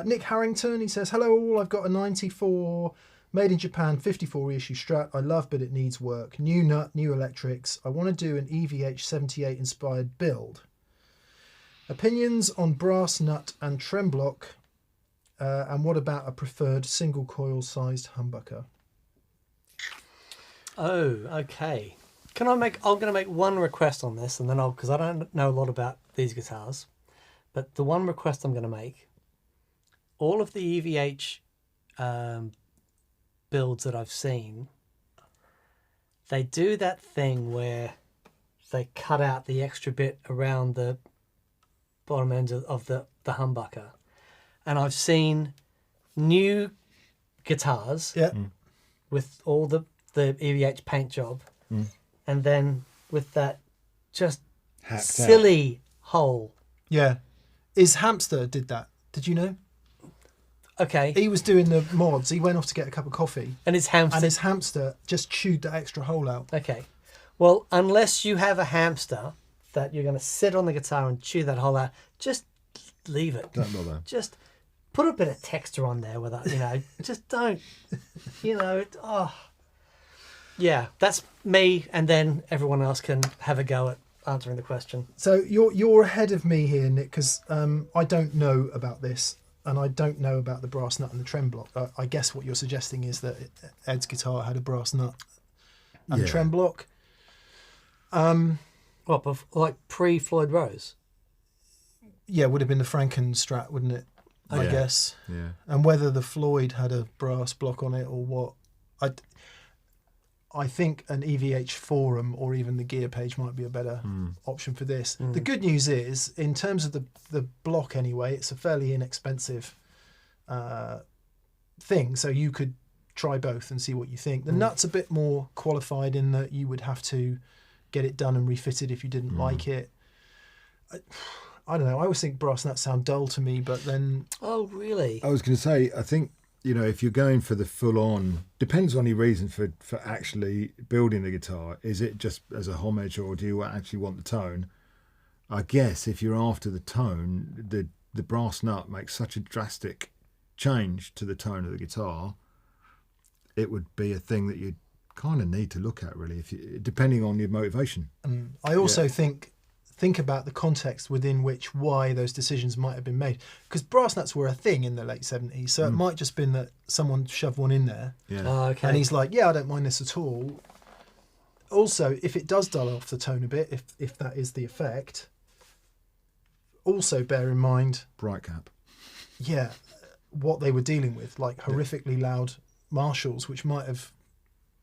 Nick Harrington, he says, hello all. I've got a 94 made in Japan 54 reissue Strat. I love, but it needs work. New nut, new electrics. I want to do an EVH 78 inspired build. Opinions on brass nut and trem block. And what about a preferred single coil sized humbucker? Oh, okay. I'm going to make one request on this, and then because I don't know a lot about these guitars, but the one request I'm going to make, all of the EVH builds that I've seen, they do that thing where they cut out the extra bit around the bottom end of the humbucker. And I've seen new guitars with all the EVH paint job, and then with that just Hacked silly hole. Yeah. His hamster did that. Did you know? Okay. He was doing the mods. He went off to get a cup of coffee. And his hamster... just chewed that extra hole out. Okay. Well, unless you have a hamster that you're going to sit on the guitar and chew that hole out, just leave it. Don't bother. Just put a bit of texture on there with that, you know. Just don't, you know. Yeah, that's me, and then everyone else can have a go at answering the question. So you're ahead of me here, Nick, because I don't know about this, and I don't know about the brass nut and the trem block. I guess what you're suggesting is that Ed's guitar had a brass nut and trem block. What, like pre-Floyd Rose? Yeah, would have been the Franken Strat, wouldn't it? I guess. Yeah. And whether the Floyd had a brass block on it or what, I think an EVH forum or even the gear page might be a better option for this. The good news is, in terms of the block anyway, it's a fairly inexpensive thing, so you could try both and see what you think. The nut's a bit more qualified in that you would have to get it done and refitted if you didn't like it. I don't know, I always think brass nuts sound dull to me, but then... Oh, really? I was going to say, I think, you know, if you're going for the full-on, depends on your reason for actually building the guitar. Is it just as a homage, or do you actually want the tone? I guess if you're after the tone, the brass nut makes such a drastic change to the tone of the guitar. It would be a thing that you'd kind of need to look at, really, depending on your motivation. I also think think about the context within which why those decisions might have been made. Because brass nuts were a thing in the late 70s, so it might just been that someone shoved one in there. Yeah. Oh, okay. And he's like, yeah, I don't mind this at all. Also, if it does dull off the tone a bit, if that is the effect, also bear in mind, Bright cap. yeah, what they were dealing with, like horrifically loud Marshalls, which might have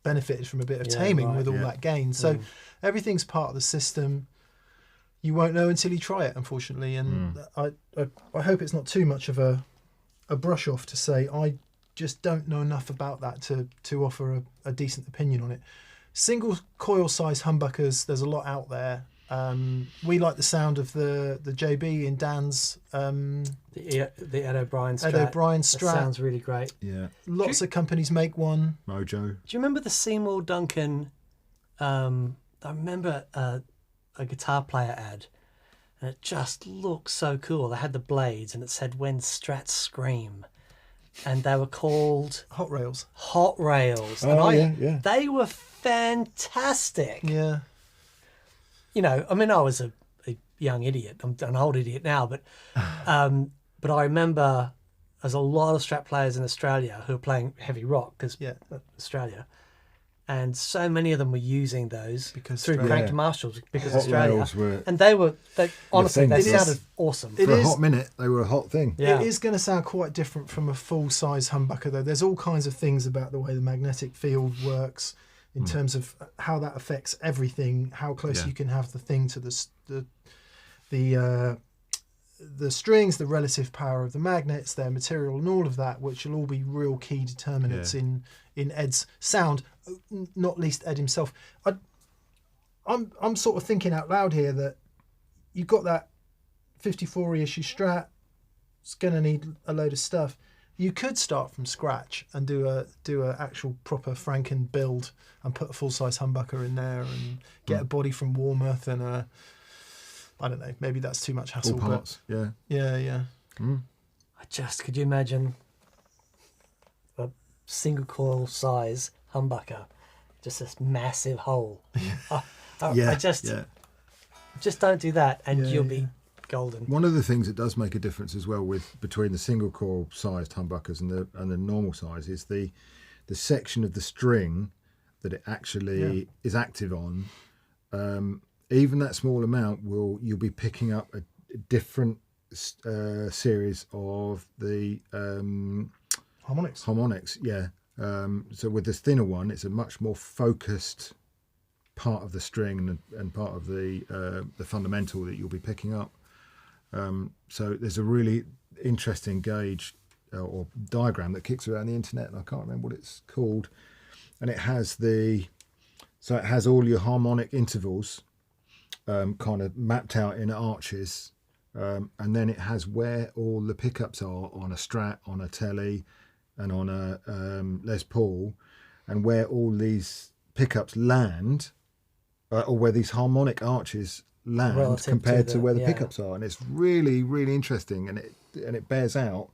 benefited from a bit of taming with all that gain. So everything's part of the system. You won't know until you try it, unfortunately. And I hope it's not too much of a brush off to say I just don't know enough about that to offer a decent opinion on it. Single coil size humbuckers, there's a lot out there. We like the sound of the JB in Dan's the Ed O'Brien Strat. Ed O'Brien That Strat. sounds really great. Yeah. Lots of companies make one. Mojo. Do you remember the Seymour Duncan? I remember a guitar player ad, and it just looked so cool. They had the blades, and it said "When Strats Scream," and they were called Hot rails. Hot Rails. Oh, and yeah. They were fantastic. Yeah. You know, I mean, I was a young idiot. I'm an old idiot now, but I remember there's a lot of Strat players in Australia who are playing heavy rock because Australia, and so many of them were using those Because through Australia. cranked Marshalls because Hot Australia, rails were- and they honestly thing. It sounded is- awesome. It For a is- hot minute, they were a hot thing. Yeah. It is going to sound quite different from a full-size humbucker, though. There's all kinds of things about the way the magnetic field works in terms of how that affects everything, how close you can have the thing to the strings, the relative power of the magnets, their material, and all of that, which will all be real key determinants in Ed's sound, not least Ed himself. I'm sort of thinking out loud here that you've got that 54 reissue Strat. It's going to need a load of stuff. You could start from scratch and do a actual proper Franken build and put a full size humbucker in there and get a body from Warmouth and I don't know, maybe that's too much hassle. All parts. Yeah. Yeah. Could you imagine a single coil size humbucker, just this massive hole? I just don't do that, and you'll be golden. One of the things that does make a difference as well between the single coil sized humbuckers and the normal size is the section of the string that it actually is active on. Even that small amount you'll be picking up a different series of the harmonics. Yeah. So with this thinner one, it's a much more focused part of the string and part of the fundamental that you'll be picking up. So there's a really interesting gauge or diagram that kicks around the internet, and I can't remember what it's called. And it has all your harmonic intervals kind of mapped out in arches, and then it has where all the pickups are on a Strat, on a Telly, and on a Les Paul, and where all these pickups land, or where these harmonic arches land Relative compared to to where the yeah. pickups are, and it's really, really interesting, and it bears out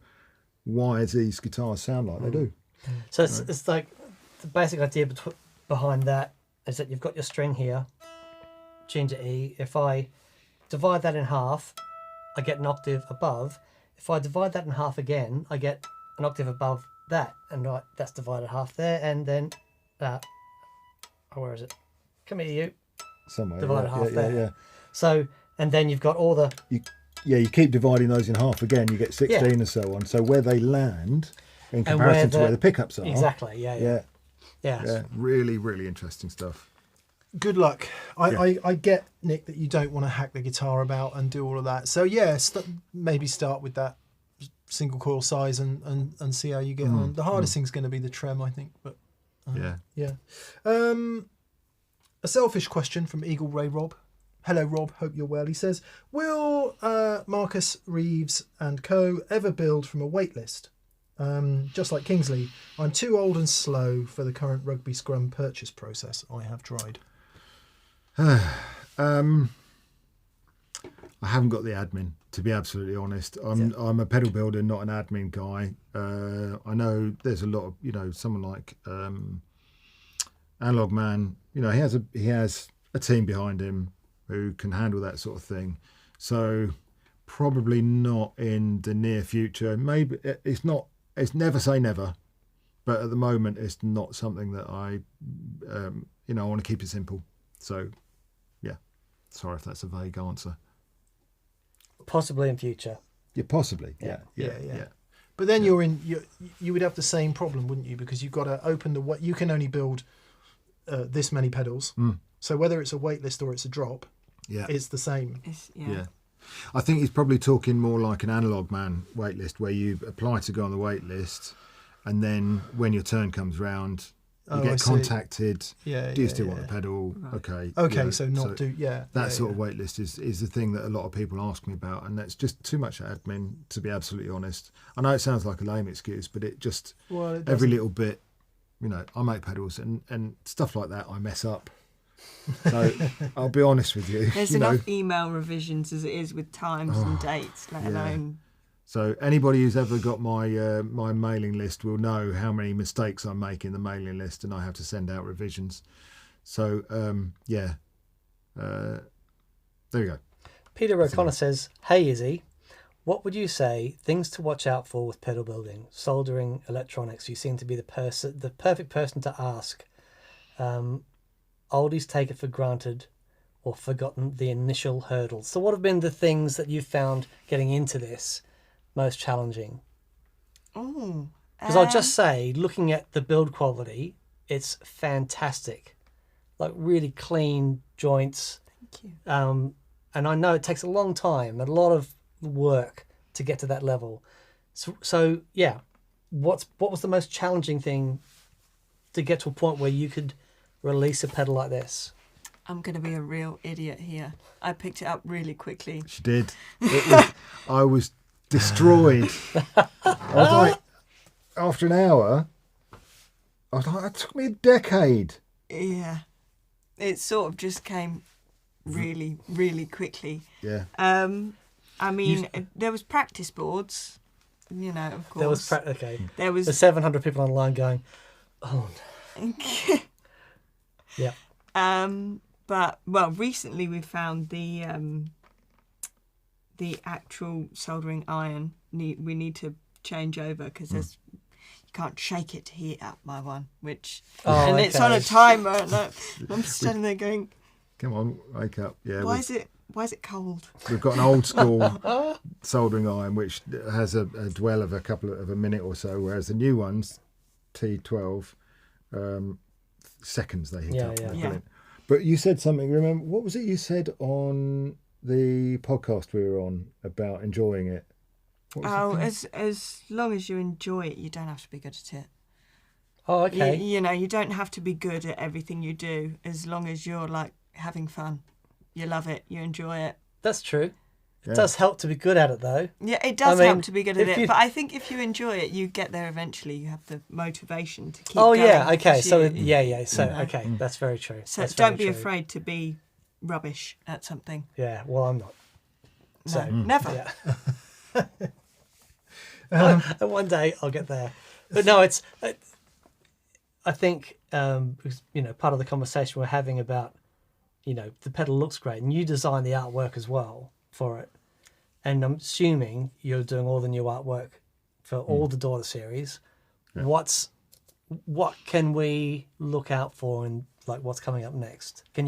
why these guitars sound like they do. So it's like the basic idea behind that is that you've got your string here, G to E. If I divide that in half, I get an octave above. If I divide that in half again, I get an octave above that, and that's divided half there, and then where is it? Come here, you. Somewhere, Divided half there. yeah. So, and then you've got all the You keep dividing those in half again, you get 16 Yeah. and so on. So where they land in And comparison to where the pickups are. exactly, yeah. Really, really interesting stuff. Good luck. I get, Nick, that you don't want to hack the guitar about and do all of that. So maybe start with that single coil size and see how you get on. The hardest thing's going to be the trem, I think. But yeah. A selfish question from Eagle Ray Rob. Hello, Rob. Hope you're well. He says, will Markus, Reeves and co ever build from a waitlist? Just like Kingsley, I'm too old and slow for the current rugby scrum purchase process. I have tried. I haven't got the admin, to be absolutely honest. I'm a pedal builder, not an admin guy. I know there's a lot of, someone like Analog Man, he has a team behind him. who can handle that sort of thing. So probably not in the near future. Maybe it's not. It's never say never, but at the moment it's not something that I want to keep it simple. So yeah, sorry if that's a vague answer. Possibly in future. Yeah, possibly. Yeah. But then you would have the same problem, wouldn't you? Because you've got to open you can only build this many pedals. So whether it's a waitlist or it's a drop, it's the same. Yeah. I think he's probably talking more like an analog man waitlist, where you apply to go on the waitlist, and then when your turn comes round, you get contacted. Yeah. Do you still want the pedal? Right. Okay. Okay. So that sort of waitlist is the thing that a lot of people ask me about, and that's just too much admin, to be absolutely honest. I know it sounds like a lame excuse, but it just every little bit, I make pedals and stuff like that I mess up. So I'll be honest with you. There's enough email revisions as it is with times and dates, let alone. So anybody who's ever got my my mailing list will know how many mistakes I make in the mailing list, and I have to send out revisions. So there you go. Peter O'Connor says, "Hey Izzy, what would you say things to watch out for with pedal building, soldering, electronics? You seem to be the perfect person to ask. Oldies take it for granted or forgotten the initial hurdles. So what have been the things that you've found getting into this most challenging?" Because I'll just say, looking at the build quality, it's fantastic. Like really clean joints. Thank you. And I know it takes a long time and a lot of work to get to that level. So yeah, what was the most challenging thing to get to a point where you could release a pedal like this? I'm going to be a real idiot here. I picked it up really quickly. She did. I was destroyed. I was like, after an hour, I was like, it took me a decade. Yeah. It sort of just came really, really quickly. Yeah. I mean, there was practice boards, of course. There was okay. There was There's 700 people online going, oh no. Yeah. But recently we found the actual soldering iron. We need to change over because you can't shake it to heat up my one, it's on a timer. And I'm standing there going, "Come on, wake up!" Yeah. Why is it cold? We've got an old school soldering iron which has a dwell of a minute or so, whereas the new ones, T12, seconds they heat up. Yeah. But you said something. Remember, what was it you said on the podcast we were on about enjoying it? As long as you enjoy it, you don't have to be good at it. Oh, okay. You don't have to be good at everything you do. As long as you're like having fun, you love it, you enjoy it. That's true. It does help to be good at it, though. Yeah, it does help to be good at it. But I think if you enjoy it, you get there eventually. You have the motivation to keep going. Oh, yeah, okay. So, okay, that's very true. So don't be afraid to be rubbish at something. Yeah, well, I'm not. So, never. Yeah. One day I'll get there. But no, it's... I think, because, part of the conversation we're having about, the pedal looks great, and you design the artwork as well for it. And I'm assuming you're doing all the new artwork for all the Daughter series. Yeah. What can we look out for and like what's coming up next? Are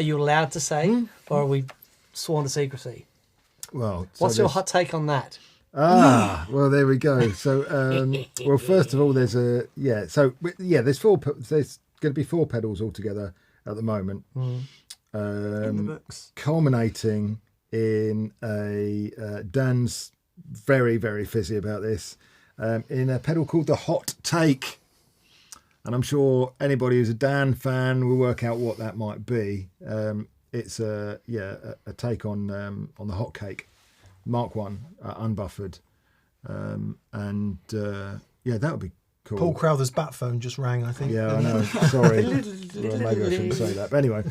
you allowed to say, or are we sworn to secrecy? Well, what's your hot take on that? Well, there we go. So, well, first of all, there's there's there's going to be 4 pedals altogether at the moment. In the books. Culminating in Dan's very, very fizzy about this, in a pedal called the Hot Take. And I'm sure anybody who's a Dan fan will work out what that might be. It's a take on the Hot Cake, Mark 1, unbuffered. That would be cool. Paul Crowther's bat phone just rang, I think. Yeah, I know. Sorry. Well, maybe I shouldn't say that. But anyway.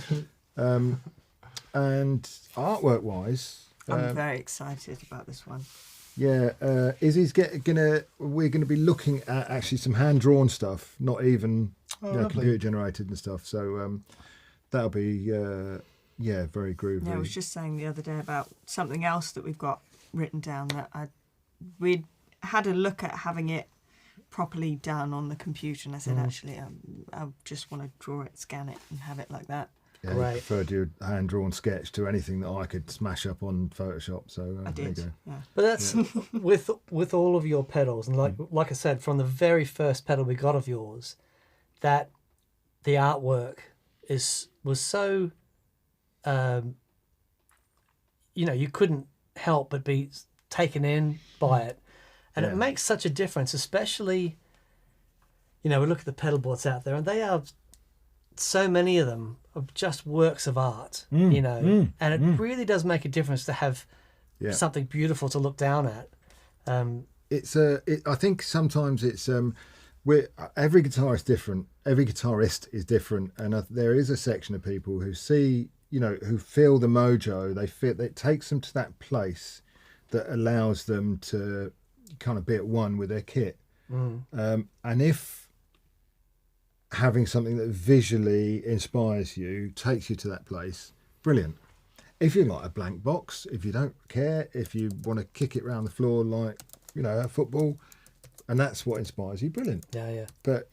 And artwork-wise, I'm very excited about this one. Yeah, Izzy's we're gonna be looking at actually some hand-drawn stuff, not even computer-generated and stuff. So that'll be Yeah, very groovy. Yeah, I was just saying the other day about something else that we've got written down that we'd had a look at having it properly done on the computer, and I said, actually, I just want to draw it, scan it, and have it like that. Yeah, Great. you preferred your hand-drawn sketch to anything that I could smash up on Photoshop. So I there you did. go. Yeah. But that's with all of your pedals, and like I said, from the very first pedal we got of yours, that the artwork was so, you couldn't help but be taken in by it, and it makes such a difference, especially, we look at the pedal boards out there, and they are, so many of them are just works of art, and it really does make a difference to have something beautiful to look down at. I think sometimes it's every guitarist different. Every guitarist is different, and there is a section of people who see, who feel the mojo. They feel it takes them to that place that allows them to kind of be at one with their kit. And if having something that visually inspires you takes you to that place, brilliant. If you like a blank box, if you don't care, if you want to kick it around the floor like a football, and that's what inspires you, brilliant. Yeah. But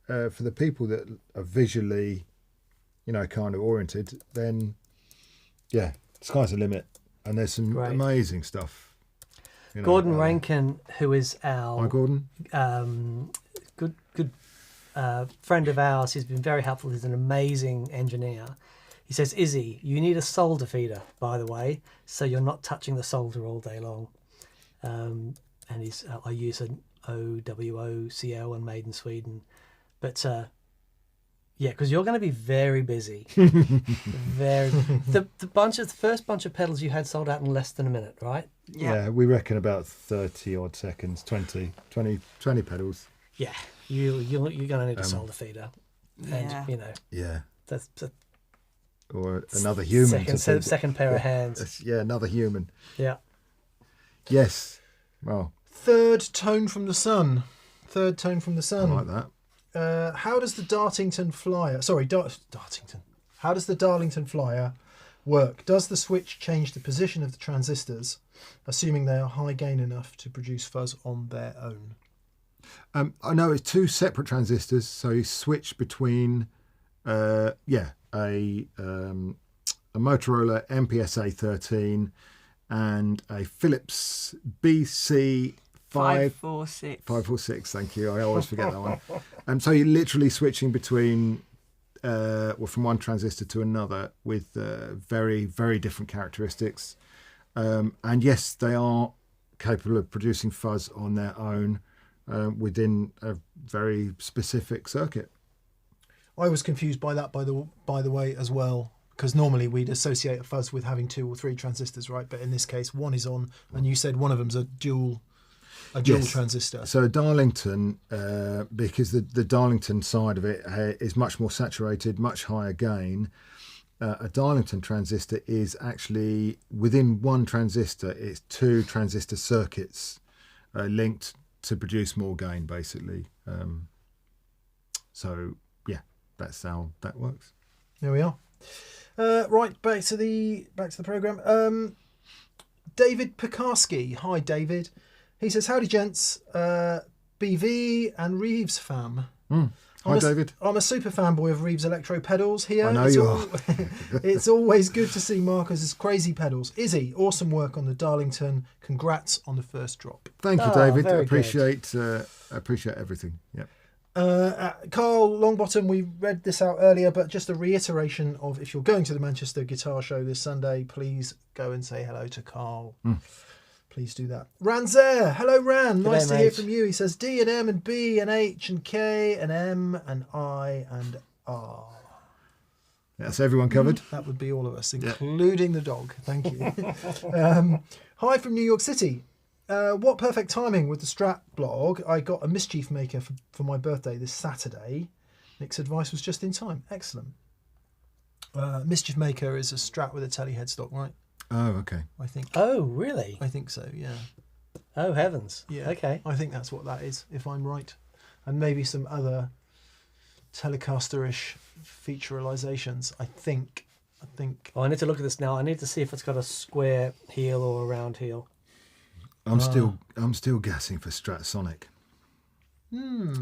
for the people that are visually kind of oriented, then sky's the limit, and there's some amazing stuff. Gordon Rankin, who is our hi Gordon, good friend of ours, he's been very helpful. He's an amazing engineer. He says, Izzy, you need a solder feeder, by the way, so you're not touching the solder all day long. And I use an OWOCL and made in Sweden. But because you're going to be very busy. The first bunch of pedals you had sold out in less than a minute, right? Yeah, we reckon about 30 odd seconds, 20 pedals. Yeah, you're going to need a solder feeder, and that's or another human. Second pair of hands. Another human. Yeah. Yes. Well. Third tone from the sun. I like that. How does the Dartington Flyer? Sorry, Dartington. How does the Darlington Flyer work? Does the switch change the position of the transistors, assuming they are high gain enough to produce fuzz on their own? I know it's two separate transistors, so you switch between a Motorola MPSA 13 and a Philips BC 546. Thank you. I always forget that one. So you're literally switching between from one transistor to another with very, very different characteristics. And yes, they are capable of producing fuzz on their own within a very specific circuit. I was confused by that, by the way, as well, because normally we'd associate a fuzz with having 2 or 3 transistors, right? But in this case, one is on, and you said one of them's a dual transistor. So Darlington, because the Darlington side of it is much more saturated, much higher gain. A Darlington transistor is actually within one transistor. It's 2 transistor circuits linked to produce more gain, basically. That's how that works. There we are. Right, back to the program. David Pekarski. Hi, David. He says, "Howdy, gents. BV and Reeves fam." Hi, David. I'm a super fanboy of Reeves electro pedals here. I know you are. It's always good to see Markus's crazy pedals. Izzy, awesome work on the Darlington. Congrats on the first drop. Thank you, David. Very Appreciate everything. Yep. Carl Longbottom, we read this out earlier, but just a reiteration of, if you're going to the Manchester Guitar Show this Sunday, please go and say hello to Carl. Please do that. Ran's there. Hello, Ran. Nice to hear from you. He says D and M and B and H and K and M and I and R. That's everyone covered. That would be all of us, including the dog. Thank you. Hi from New York City. What perfect timing with the Strat blog. I got a Mischief Maker for my birthday this Saturday. Nick's advice was just in time. Excellent. Mischief Maker is a Strat with a telly headstock, right? Oh, okay. I think. Oh, really? I think so, yeah. Oh, heavens. Yeah. Okay. I think that's what that is, if I'm right. And maybe some other Telecaster-ish featurealizations, I think. I think. Oh, I need to look at this now. I need to see if it's got a square heel or a round heel. I'm still guessing for Stratosonic,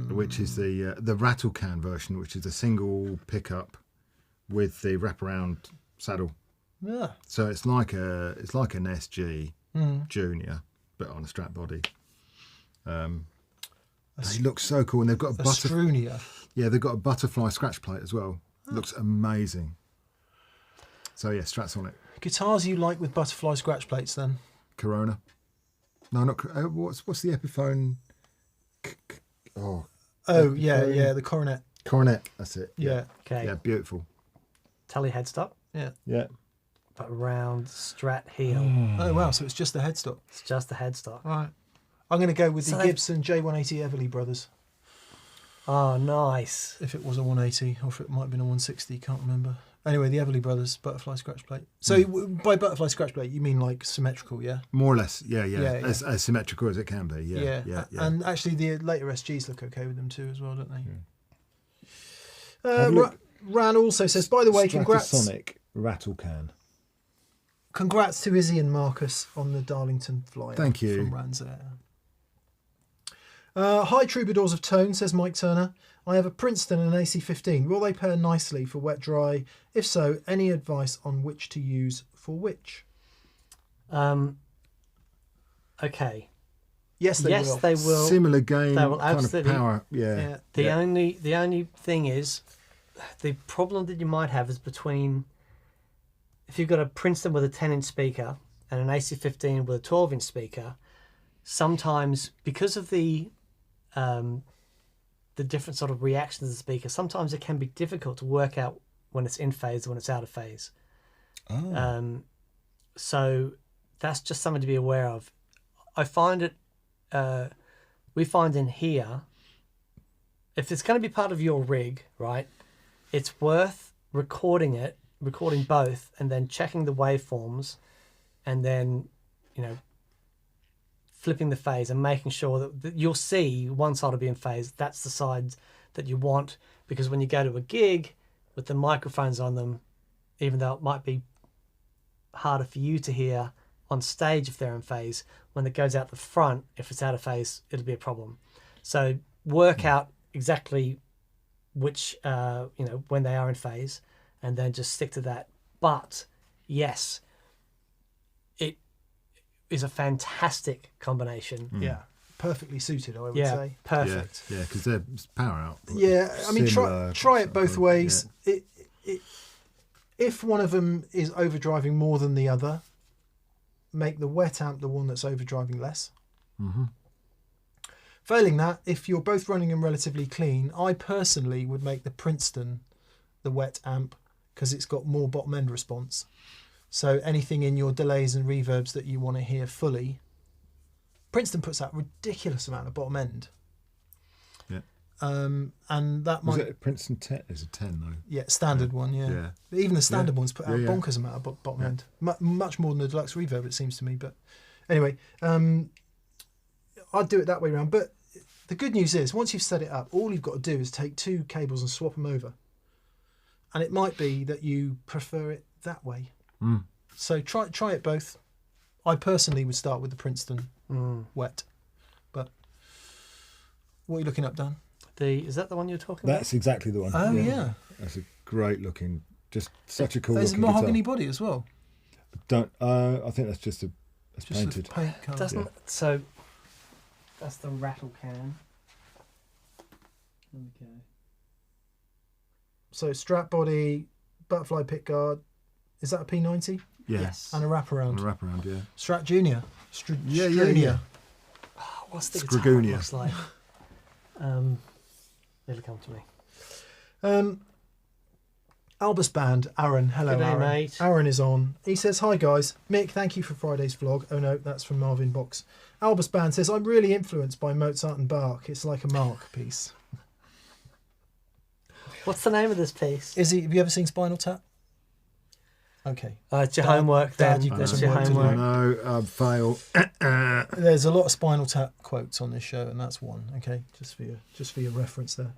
which is the rattle can version, which is a single pickup with the wraparound saddle. Yeah. So it's like an SG Junior, but on a Strat body. They look so cool, and they've got a Strunia. Yeah, they've got a butterfly scratch plate as well. Looks amazing. So yeah, Stratosonic. Guitars you like with butterfly scratch plates then? Corona. No, not what's the Epiphone? Oh Epiphone. yeah, the Coronet. Coronet. That's it. Yeah. Okay. Yeah, beautiful. Tele headstock, Yeah. but round Strat heel. Oh wow, so it's just the headstock. It's just the headstock. All right. I'm going to go with So the they- Gibson J180 Everly Brothers. Oh, nice. If it was a 180 or if it might have been a 160, can't remember. Anyway, the Everly Brothers butterfly scratch plate. So by butterfly scratch plate, you mean like symmetrical, yeah? More or less. Yeah. Yeah. As symmetrical as it can be. Yeah. And actually, the later SGs look okay with them too, as well, don't they? Have a look. Ran also says, by the way, Stratosonic rattle can. congrats to Izzy and Markus on the Darlington flyer. Thank you. From Ransair. Hi, Troubadours of Tone, says Mike Turner. I have a Princeton and an AC-15. Will they pair nicely for wet dry? If so, any advice on which to use for which? Okay. Yes, they will. They will. Similar game, They will kind of absolutely. power. Yeah. The only thing is, the problem that you might have is between, if you've got a Princeton with a 10-inch speaker and an AC-15 with a 12-inch speaker, sometimes because of the different sort of reactions of the speaker, sometimes it can be difficult to work out when it's in phase or when it's out of phase. So that's just something to be aware of. I find it, we find in here, if it's going to be part of your rig, right, it's worth recording both and then checking the waveforms and then, flipping the phase and making sure that you'll see one side will be in phase. That's the side that you want, because when you go to a gig with the microphones on them, even though it might be harder for you to hear on stage if they're in phase, when it goes out the front, if it's out of phase, it'll be a problem. So work out exactly which, when they are in phase, and then just stick to that. But yes, it is a fantastic combination. Yeah, perfectly suited, I would Yeah, say. perfect. Yeah, because they're power out. Yeah, I mean, Similar try it both sort of, ways. If one of them is overdriving more than the other, make the wet amp the one that's overdriving less. Mm-hmm. Failing that, if you're both running them relatively clean, I personally would make the Princeton the wet amp because it's got more bottom end response. So anything in your delays and reverbs that you want to hear fully, Princeton puts out a ridiculous amount of bottom end. Yeah. And that Was might... it Princeton 10? It's a 10 though. Yeah, standard one, yeah. Yeah. But even the standard ones put out Yeah, yeah. bonkers amount of bottom end. Much more than the deluxe reverb, it seems to me. But anyway, I'd do it that way around. But the good news is, once you've set it up, all you've got to do is take two cables and swap them over. And it might be that you prefer it that way. Mm. So try it both. I personally would start with the Princeton wet. But what are you looking up, Dan? Is that the one you're talking That's exactly the one. Oh, yeah. That's a great looking, just such a cool There's a looking mahogany guitar. body as well. I think that's just Just painted. a paint colour. about? Doesn't so? That's the rattle can. Okay. So strap body, butterfly pickguard. Is that a P90? Yeah. Yes. And a wraparound. And a wraparound, yeah. Strat Junior. Yeah. Strunia. What's the Scragunia. guitar looks like? It'll come to me. Albus Band, Aaron. Hello, Good day, Aaron. mate. Aaron is on. He says, hi, guys. Mick, thank you for Friday's vlog. Oh, no, that's from Marvin Box. Albus Band says, I'm really influenced by Mozart and Bach. It's like a Mark piece. What's the name of this piece? Izzy, have you ever seen Spinal Tap? Okay. It's your Dad- homework, Dad, then. you've got That's some your work to do. homework. No, fail. There's a lot of Spinal Tap quotes on this show, and that's one. Okay, just for your reference there.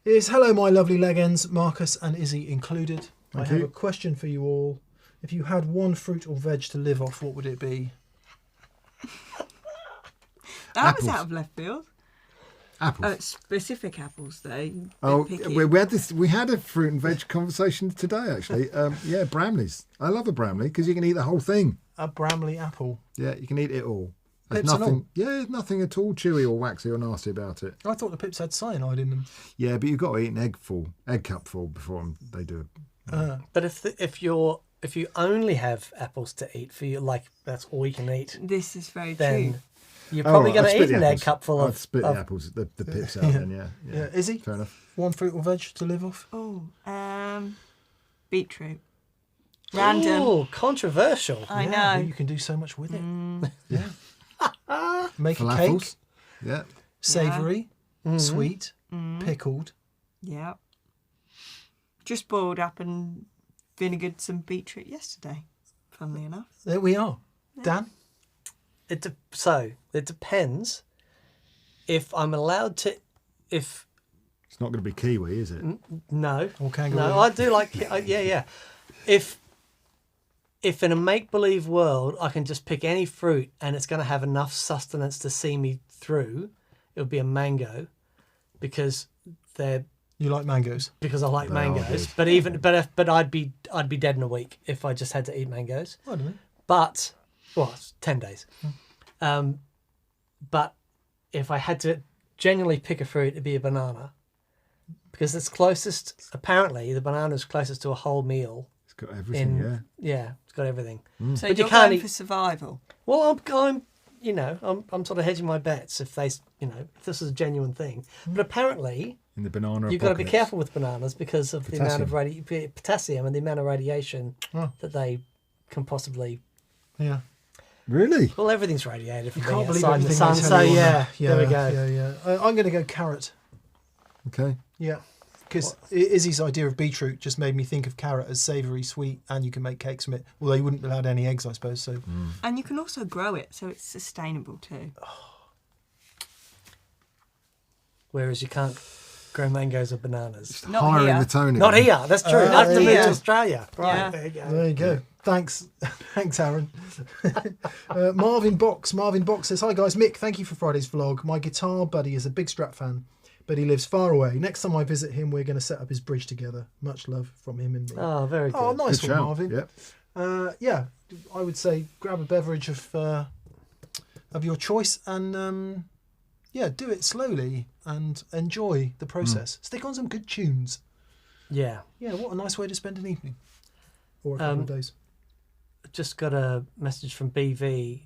Is hello, my lovely leg ends, Markus and Izzy included. I have a question for you all. If you had one fruit or veg to live off, what would it be? That was out of left field. Apples. Specific apples, though. Oh, Picky. we had a fruit and veg conversation today, actually. Yeah, Bramleys. I love a Bramley because you can eat the whole thing. A Bramley apple. Yeah, you can eat it all. There's Pips and nothing. all? Yeah, there's nothing at all chewy or waxy or nasty about it. I thought the pips had cyanide in them. Yeah, but you've got to eat an egg cup full before they do it. But if you only have apples to eat for you, like that's all you can eat, This is very then true. you're probably right, going I'd to split eat the an egg apples. cupful I'd of. split the apples, the pips out. Then Yeah, Izzy? Fair enough. One fruit or veg to live off? Oh, beetroot. Random. Oh, controversial. I Yeah, know. well, you can do so much with it. Yeah. Make a cake, Falafels. Yeah. savoury, sweet, pickled. Yeah. Just boiled up and vinegared some beetroot yesterday, funnily enough. There we are. Dan? It depends if I'm allowed to. If It's not going to be kiwi, is it? no, Or kangaroo. no, I do like yeah. If in a make-believe world I can just pick any fruit and it's going to have enough sustenance to see me through, it would be a mango, because I You like mangoes? like They are mangoes. good. But I'd be dead in a week if I just had to eat mangoes. I don't know. But it's 10 days. But if I had to genuinely pick a fruit, it'd be a banana, because it's closest. Apparently, the banana is closest to a whole meal. It's got everything. Yeah, it's got everything. So But you you're can't going eat- for survival. Well, I'm sort of hedging my bets if if this is a genuine thing. But apparently, In the banana. you've got to be apocalypse. careful with bananas because of the amount of potassium and the amount of radiation Oh. that they can possibly. Yeah. Really? Well, everything's radiated from You being can't believe outside in the everything sun. they So tell you on yeah, there. there we go. Yeah. I'm going to go carrot. Okay. Yeah. Because Izzy's idea of beetroot just made me think of carrot as savoury, sweet, and you can make cakes from it. Although you wouldn't be allowed any eggs, I suppose. So And you can also grow it, so it's sustainable too. Whereas you can't grow mangoes or bananas. Not Higher in here. the tone. Not again. here. That's true. I have to there move you to go. Australia. Right. Yeah. There you go. there you go. Thanks, Aaron. Marvin Box says, "Hi guys, Mick. Thank you for Friday's vlog. My guitar buddy is a big Strat fan, but he lives far away. Next time I visit him, we're going to set up his bridge together. Much love from him and me." Oh, very good. Oh, nice Good one, shout. Marvin. Yeah. Yeah, I would say grab a beverage of your choice and do it slowly and enjoy the process. Stick on some good tunes. Yeah. Yeah, what a nice way to spend an evening or a couple of days. Just got a message from BV.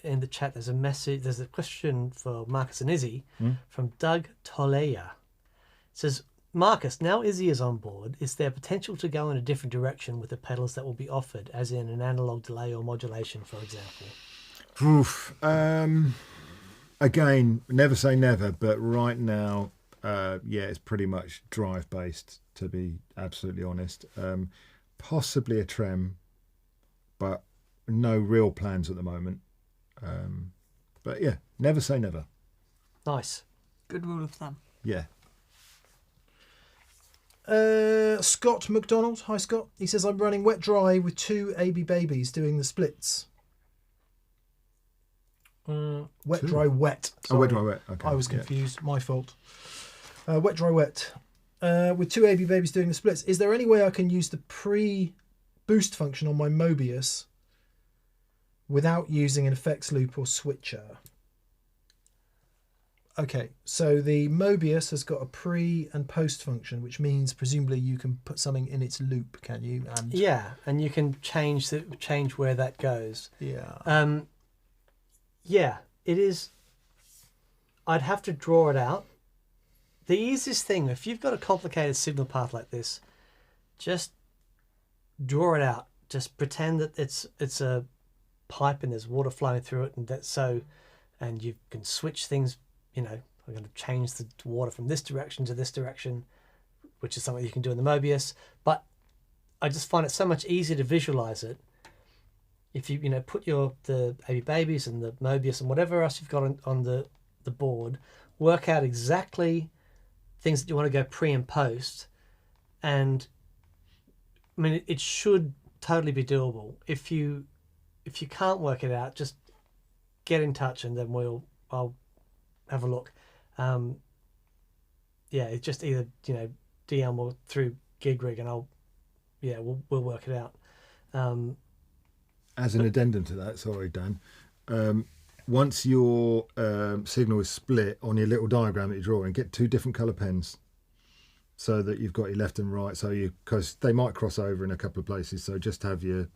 In the chat, there's a message. There's a question for Markus and Izzy from Doug Toleya. It says, Markus, now Izzy is on board, is there potential to go in a different direction with the pedals that will be offered, as in an analog delay or modulation, for example? Oof. Again, never say never, but right now, it's pretty much drive based, to be absolutely honest. Possibly a trem, but no real plans at the moment. But yeah, never say never. Nice. Good rule of thumb. Yeah. Scott McDonald, hi Scott. He says, I'm running wet dry with 2 AB babies doing the splits. Wet Two? dry wet. Oh, wet, Sorry. dry, wet. Okay. I was yeah. confused. My fault. Wet dry wet. With 2 AB babies doing the splits. Is there any way I can use the pre-boost function on my Mobius without using an effects loop or switcher? Okay, so the Mobius has got a pre and post function, which means presumably you can put something in its loop, can you? And Yeah, and you can change where that goes. yeah. Yeah, it is. I'd have to draw it out. The easiest thing, if you've got a complicated signal path like this, just draw it out. Just pretend that it's a pipe and there's water flowing through it, and you can switch things. I'm going to change the water from this direction to this direction, which is something you can do in the Mobius. But I just find it so much easier to visualize it if you put the AB babies and the Mobius and whatever else you've got on the board, work out exactly things that you want to go pre and post, and I mean it should totally be doable. If you can't work it out, just get in touch and then I'll have a look. It's just either DM or through GigRig and we'll work it out. As an addendum to that, sorry Dan, once your signal is split on your little diagram that you're drawing, get 2 different colour pens so that you've got your left and right, because they might cross over in a couple of places, so just have your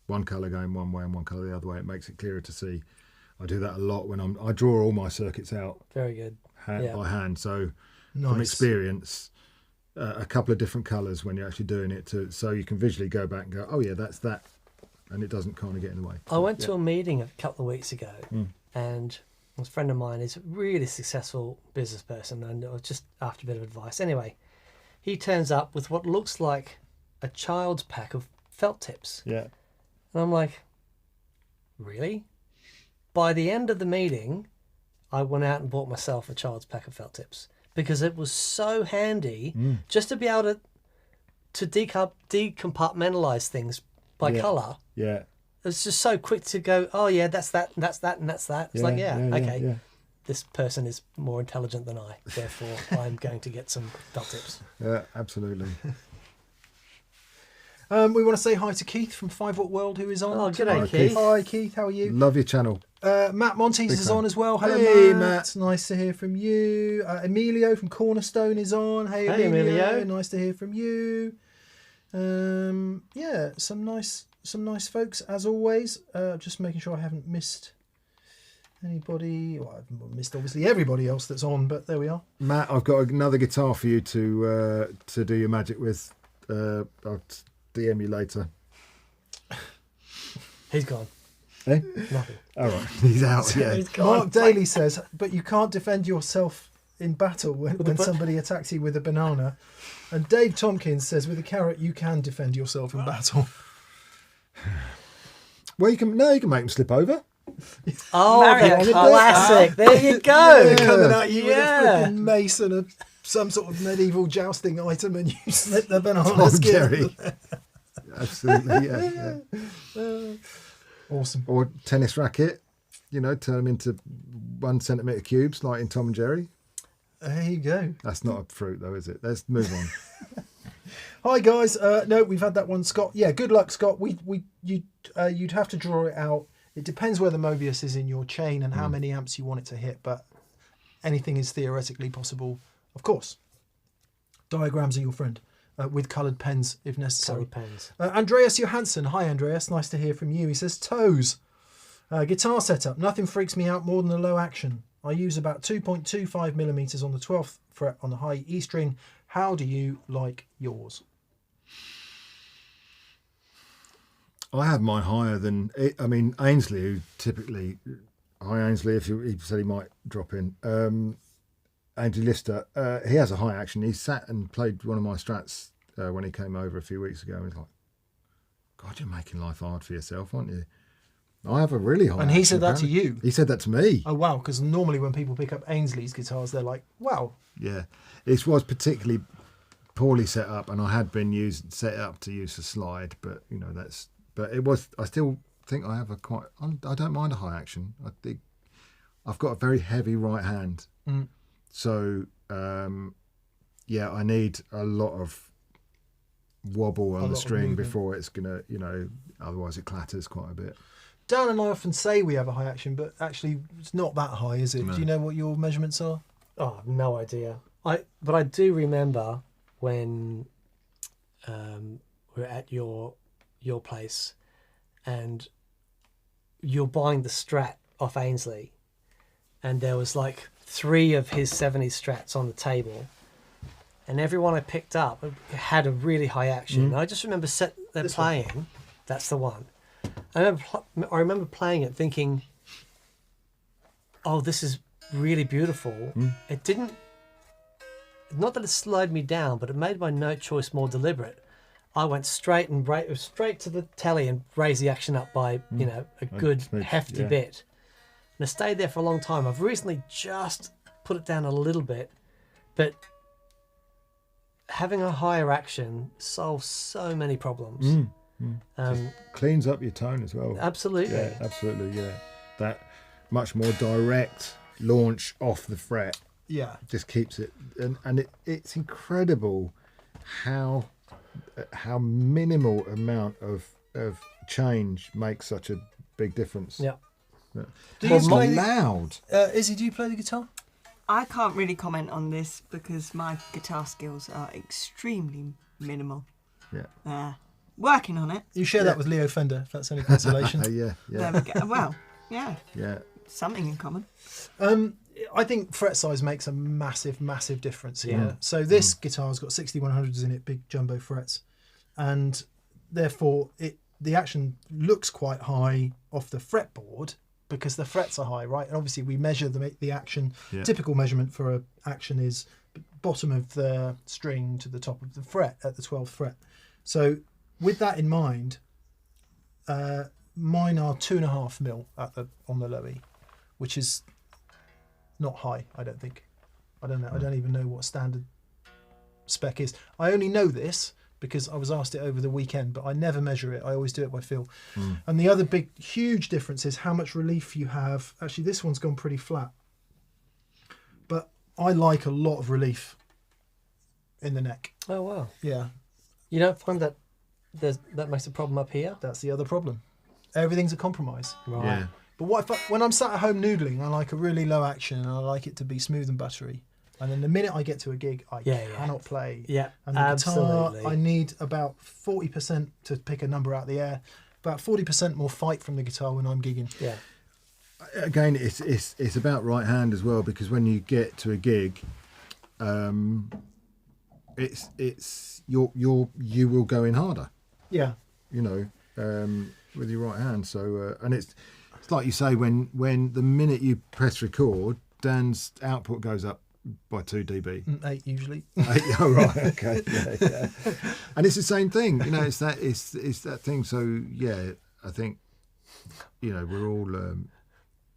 one colour going one way and one colour the other way. It makes it clearer to see. I do that a lot when I draw all my circuits out. Very good. By hand, so Nice. from experience, a couple of different colours when you're actually doing it, so you can visually go back and go, oh yeah, that's that, and it doesn't kind of get in the way. I went to a meeting a couple of weeks ago, and a friend of mine is a really successful business person, and I was just after a bit of advice. Anyway, he turns up with what looks like a child's pack of felt tips. Yeah. And I'm like, really? By the end of the meeting, I went out and bought myself a child's pack of felt tips because it was so handy just to be able to decompartmentalize things by colour. Yeah. It's just so quick to go, oh yeah, that's that, and that's that, and that's that. It's okay. Yeah. This person is more intelligent than I, therefore I'm going to get some felt tips. Yeah, absolutely. We want to say hi to Keith from 5 Watt World, who is on. Oh, g'day, tonight. Keith. Hi, Keith. How are you? Love your channel. Matt Montes is fan. on as well. Hello, Hey, Matt. Matt. Nice to hear from you. Emilio from Cornerstone is on. Hey, Hey, Emilio. Nice to hear from you. Some nice folks as always. Just making sure I haven't missed anybody. Well, I've missed obviously everybody else that's on, but there we are. Matt, I've got another guitar for you to do your magic with. I'll DM you later. He's gone. Eh? Nothing. All right, he's out. Yeah. He's gone. Mark Daly says, but you can't defend yourself in battle when somebody attacks you with a banana. And Dave Tompkins says, with a carrot, you can defend yourself in battle. Well, you can make them slip over. Oh, Mario the Kart. classic. There you go. Coming at you with a Yeah. freaking mace and some sort of medieval jousting item, and you slip the banana Tom skin. Jerry. Absolutely, yeah. Awesome. Or tennis racket, turn them into 1 centimetre cubes like in Tom and Jerry. There you go. That's not a fruit though, is it? Let's move on. Hi guys. No, we've had that one, Scott. Yeah, good luck, Scott. You'd have to draw it out. It depends where the Mobius is in your chain and how many amps you want it to hit, but anything is theoretically possible, of course. Diagrams are your friend, with coloured pens if necessary. Coloured pens. Andreas Johansson. Hi, Andreas. Nice to hear from you. He says, toes. Guitar setup. Nothing freaks me out more than a low action. I use about 2.25 millimeters on the 12th fret on the high E string. How do you like yours? I have mine higher than, Ainsley, who typically, hi Ainsley, if he said he might drop in. Andy Lister, he has a high action. He sat and played one of my strats when he came over a few weeks ago. And he's like, God, you're making life hard for yourself, aren't you? I have a really high And he action, said that to apparently. you? He said that to me. Oh, wow. Because normally when people pick up Ainsley's guitars, they're like, wow. Yeah. It was particularly poorly set up, and I had been set up to use a slide, but, but it was, I still think I have I don't mind a high action. I think I've got a very heavy right hand. So, I need a lot of wobble on the string before it's going to, otherwise it clatters quite a bit. Dan and I often say we have a high action, but actually it's not that high, is it? No. Do you know what your measurements are? Oh, I've no idea. But I do remember when we're at your place and you're buying the Strat off Ainsley, and there was like 3 of his 70s Strats on the table, and everyone I picked up had a really high action. And I just remember playing. That's the one. I remember playing it thinking, oh, this is really beautiful. It didn't, not that it slowed me down, but it made my note choice more deliberate. I went straight to the telly and raised the action up by, a good hefty bit. And I stayed there for a long time. I've recently just put it down a little bit, but having a higher action solves so many problems. Cleans up your tone as well. Absolutely. Yeah, absolutely. Yeah, that much more direct launch off the fret Yeah. just keeps it, and it's incredible how minimal amount of change makes such a big difference. Yeah. Yeah. Do you It's play loud. Izzy, do you play the guitar? I can't really comment on this because my guitar skills are extremely minimal. Yeah. Working on it. You share that with Leo Fender, if that's any consolation. Yeah. There we go. Well, yeah, Yeah. something in common. I think fret size makes a massive, massive difference here. Yeah. So this guitar's got 6100s in it, big jumbo frets, and therefore the action looks quite high off the fretboard because the frets are high, right? And obviously we measure the action. Yeah. Typical measurement for a action is bottom of the string to the top of the fret at the 12th fret. So with that in mind, mine are 2.5 mil on the low E, which is not high, I don't think. I don't know. I don't even know what standard spec is. I only know this because I was asked it over the weekend, but I never measure it. I always do it by feel. And the other big, huge difference is how much relief you have. Actually, this one's gone pretty flat, but I like a lot of relief in the neck. Oh wow. Yeah, You don't find that that makes a problem up here? that's the other problem. Everything's a compromise. Right. Yeah. But when I'm sat at home noodling, I like a really low action and I like it to be smooth and buttery. And then the minute I get to a gig, I cannot play. Yeah, And the absolutely. guitar, I need about 40% to pick a number out of the air. About 40% more fight from the guitar when I'm gigging. Yeah. Again, it's about right hand as well, because when you get to a gig, you will go in harder, Yeah. you know, with your right hand. So and it's like you say, when the minute you press record, Dan's output goes up by 2 dB. 8 usually. Oh right, okay, yeah. And it's the same thing, you know. It's that thing. So yeah, I think, you know, we're all.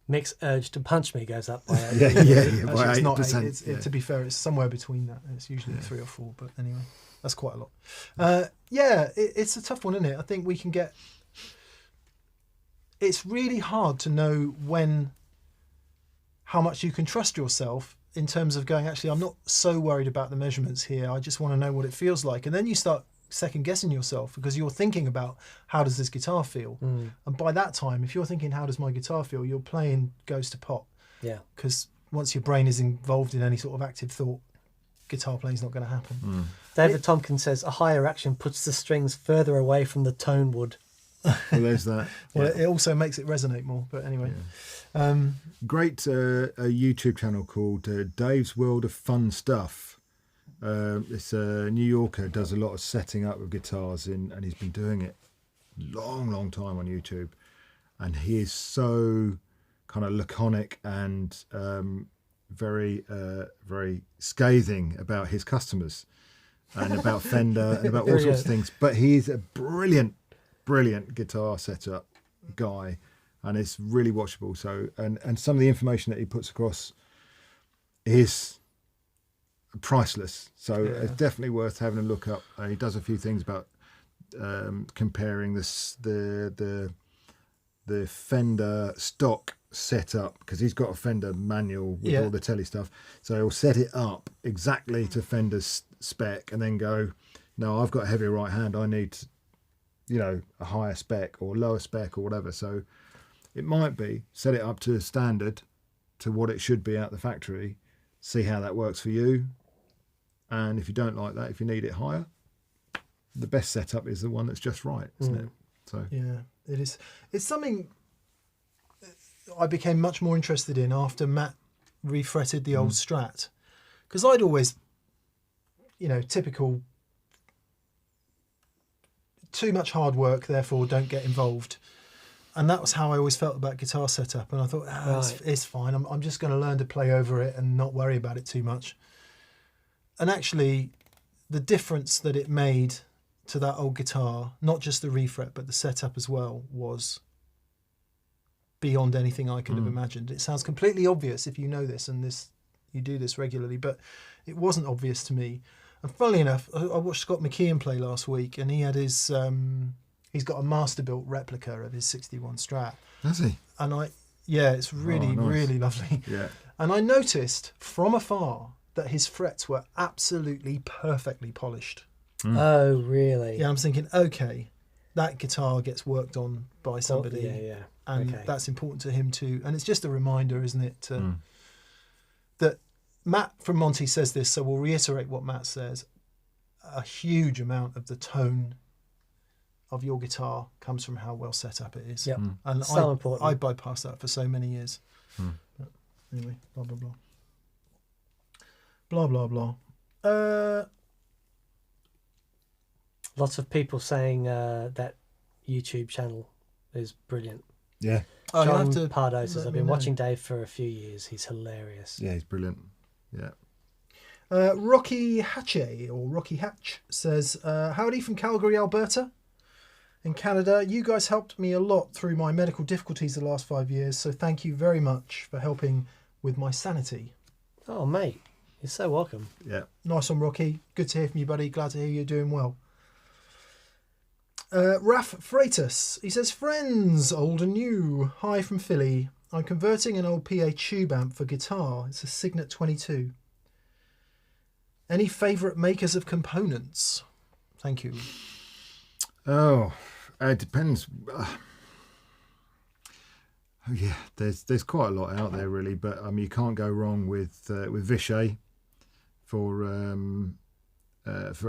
Mick's urge to punch me goes up by 8. Yeah, Actually, by it's not 8%. 8. It's, to be fair, it's somewhere between that. It's usually 3 or 4, but anyway, that's quite a lot. It's a tough one, isn't it? I think we can get. It's really hard to know how much you can trust yourself in terms of going, actually, I'm not so worried about the measurements here. I just want to know what it feels like. And then you start second guessing yourself because you're thinking about, how does this guitar feel? And by that time, if you're thinking, how does my guitar feel? Your playing goes to pot. Yeah. Because once your brain is involved in any sort of active thought, guitar playing is not going to happen. David Tompkins says a higher action puts the strings further away from the tone wood. Well, there's that. Well, it also makes it resonate more. But anyway, Great a YouTube channel called Dave's World of Fun Stuff. It's a New Yorker, does a lot of setting up of guitars and he's been doing it long time on YouTube. And he is so kind of laconic and very scathing about his customers and about Fender and about all sorts of things. But he's a brilliant guitar setup guy, and it's really watchable. So and some of the information that he puts across is priceless. So it's definitely worth having a look up. He does a few things about comparing the Fender stock setup, because he's got a Fender manual with all the telly stuff. So he'll set it up exactly to Fender's spec and then go, no, I've got a heavier right hand. I need, you know, a higher spec or lower spec or whatever. So it might be set it up to a standard to what it should be out the factory, see how that works for you. And if you don't like that, if you need it higher, the best setup is the one that's just right, isn't it? So yeah, it is. It's something I became much more interested in after Matt refretted the old Strat, because I'd always, you know, typical too much hard work, therefore don't get involved. And that was how I always felt about guitar setup. And I thought, it's fine. I'm just going to learn to play over it and not worry about it too much. And actually, the difference that it made to that old guitar, not just the refret, but the setup as well, was beyond anything I could have imagined. It sounds completely obvious if you know this and you do this regularly, but it wasn't obvious to me. And funnily enough, I watched Scott McKeon play last week, and he had his he's got a master-built replica of his 61 Strat. Has he? And it's really, nice. really lovely. Yeah. And I noticed from afar that his frets were absolutely perfectly polished. Oh, really? Yeah, I'm thinking, okay, that guitar gets worked on by somebody. Yeah. And Okay. that's important to him too. And it's just a reminder, isn't it, that Matt from Monty says this, so we'll reiterate what Matt says. A huge amount of the tone of your guitar comes from how well set up it is. Yep. And So I important. bypassed that for so many years. But anyway, blah, blah, blah. Blah, blah, blah. Lots of people saying that YouTube channel is brilliant. Yeah. You'll John have to Pardo says, let I've me been know. watching Dave for a few years. He's hilarious. Yeah, he's brilliant. Yeah. Rocky Hatch says, howdy from Calgary, Alberta. In Canada, you guys helped me a lot through my medical difficulties the last 5 years, so thank you very much for helping with my sanity. Oh, mate. You're so welcome. Yeah. Nice one, Rocky. Good to hear from you, buddy. Glad to hear you're doing well. Raf Freitas, he says, friends, old and new. Hi from Philly. I'm converting an old PA tube amp for guitar. It's a Signet 22. Any favourite makers of components? Thank you. Oh, it depends. Yeah, there's quite a lot out there really, but you can't go wrong with Vichy for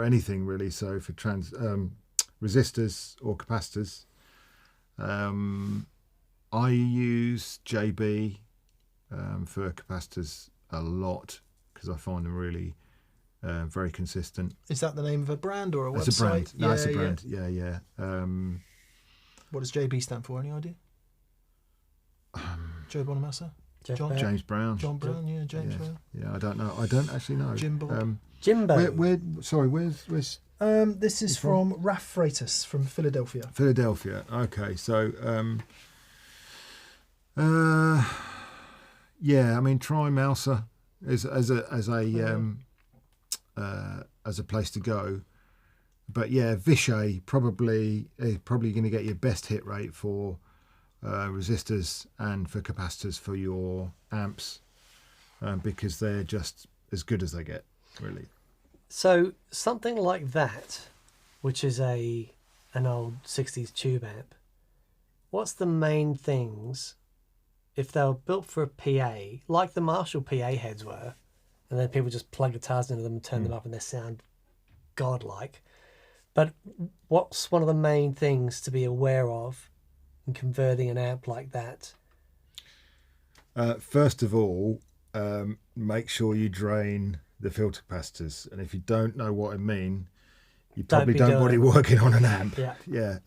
anything really. So for resistors or capacitors, I use JB for capacitors a lot because I find them really very consistent. Is that the name of a brand or a website? It's a brand. No, it's a Yeah. brand. Yeah. What does JB stand for? Any idea? Joe Bonamassa? Jeff John? Beck. James Brown. John Brown? Yeah, James yeah. Brown. Yeah, I don't know. I don't actually know. Jim Bob. Jimbo. Where's This is from Raf Freitas from Philadelphia. Philadelphia? Okay, so yeah, try Mouser as a place to go, but yeah, Vichy probably going to get your best hit rate for resistors and for capacitors for your amps because they're just as good as they get, really. So something like that, which is an old 60s tube amp, what's the main things, if they were built for a PA, like the Marshall PA heads were, and then people just plug guitars into them and turn them up and they sound godlike, but what's one of the main things to be aware of in converting an amp like that? First of all, make sure you drain the filter capacitors, and if you don't know what I mean, you probably don't want it working on an amp. Yeah.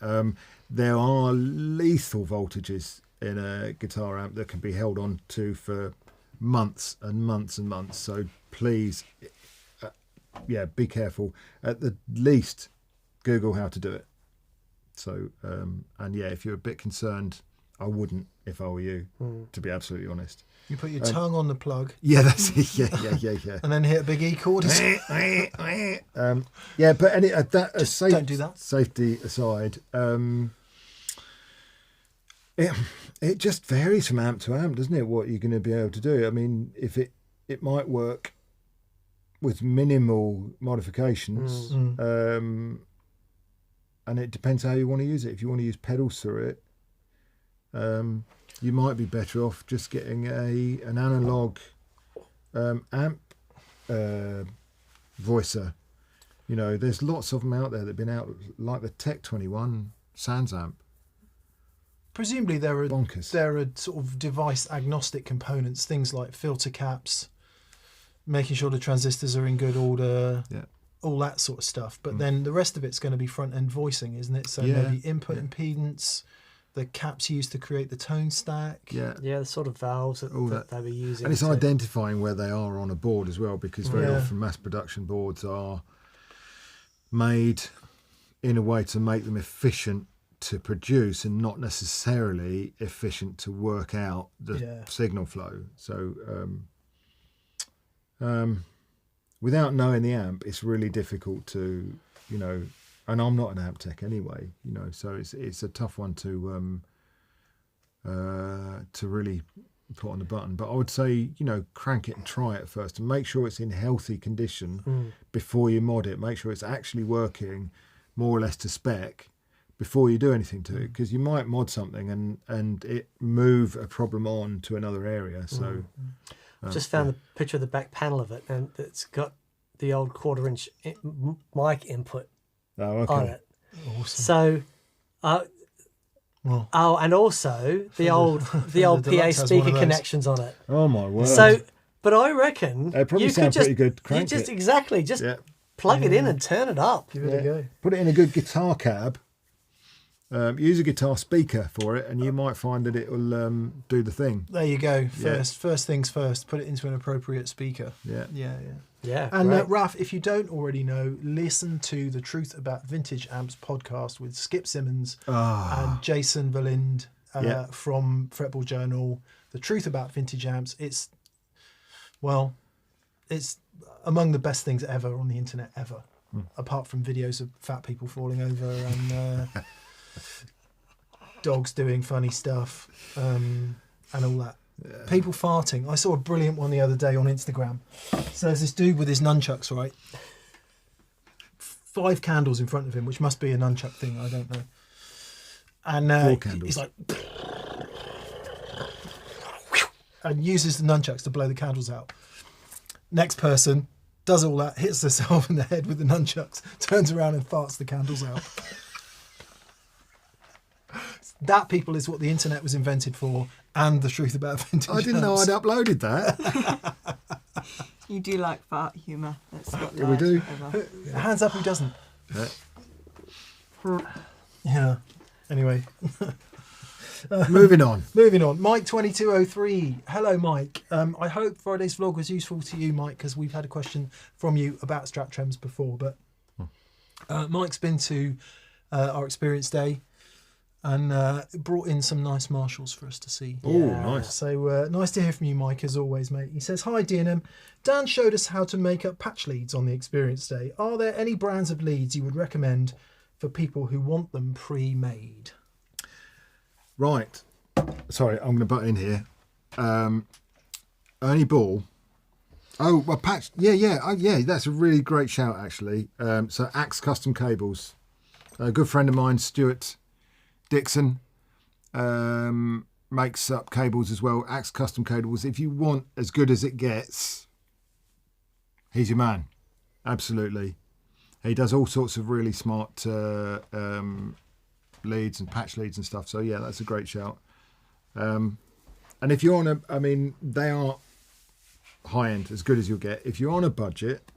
There are lethal voltages in a guitar amp that can be held on to for months and months and months, so please be careful. At the least, Google how to do it. So if you're a bit concerned, I wouldn't if I were you, to be absolutely honest. You put your tongue on the plug. Yeah, that's it. Yeah. And then hit a big E chord. But don't do that. Safety aside, it just varies from amp to amp, doesn't it? What you're going to be able to do. If it might work with minimal modifications, and it depends how you want to use it. If you want to use pedals through it, you might be better off just getting an analog amp voicer. There's lots of them out there that have been out, like the Tech 21 Sans amp. Presumably there are Bonkers. There are sort of device agnostic components, things like filter caps, making sure the transistors are in good order, all that sort of stuff. But then the rest of it's going to be front end voicing, isn't it? So maybe input impedance, the caps used to create the tone stack. Yeah, the sort of valves that they were using. And it's identifying where they are on a board as well, because very often mass production boards are made in a way to make them efficient to produce and not necessarily efficient to work out the signal flow. So without knowing the amp, it's really difficult to, you know, and I'm not an amp tech anyway, you know, so it's a tough one to really put on the button. But I would say, you know, crank it and try it first and make sure it's in healthy condition before you mod it. Make sure it's actually working more or less to spec before you do anything to it, because you might mod something and it move a problem on to another area. So just found the picture of the back panel of it, and it's got the old 1/4-inch mic input on it. Awesome. So, and also the old PA Deluxe has speaker one of those. connections on it. Oh my word. So, but I reckon It probably you sound could just pretty good. Crank just it. exactly just Yeah. plug it in and turn it up. Give it a go. Put it in a good guitar cab. Use a guitar speaker for it, and you might find that it will do the thing. There you go. First things first. Put it into an appropriate speaker. Yeah. Yeah, And great. Raf, if you don't already know, listen to the Truth About Vintage Amps podcast with Skip Simmons and Jason Verlind from Fretboard Journal. The Truth About Vintage Amps. It's among the best things ever on the internet ever, apart from videos of fat people falling over and dogs doing funny stuff and all that. People farting. I saw a brilliant one the other day on Instagram. So there's this dude with his nunchucks, right? 5 candles in front of him, which must be a nunchuck thing, I don't know. And 4 candles. he's like, and uses the nunchucks to blow the candles out. Next person does all that, hits herself in the head with the nunchucks, turns around and farts the candles out. That, people, is what the internet was invented for, and the Truth About Vintage I didn't know I'd Amps. uploaded that. You do like fart humour. That's what Yeah, we do. Hands up who doesn't. Yeah. Yeah. Anyway, Moving on. moving on. Mike 2203. Hello, Mike. I hope Friday's vlog was useful to you, Mike, because we've had a question from you about strap trems before. But Mike's been to our experience day and brought in some nice Marshalls for us to see. Oh, nice. So nice to hear from you, Mike, as always, mate. He says, hi, DNM. Dan showed us how to make up patch leads on the experience day. Are there any brands of leads you would recommend for people who want them pre-made? Right. Sorry, I'm going to butt in here. Ernie Ball. Oh, well, patch. Yeah. That's a really great shout, actually. So Axe Custom Cables. A good friend of mine, Stuart Dixon, makes up cables as well. Axe Custom Cables. If you want as good as it gets, he's your man. Absolutely. He does all sorts of really smart leads and patch leads and stuff. So yeah, that's a great shout. And if you're on they are high end, as good as you'll get. If you're on a budget,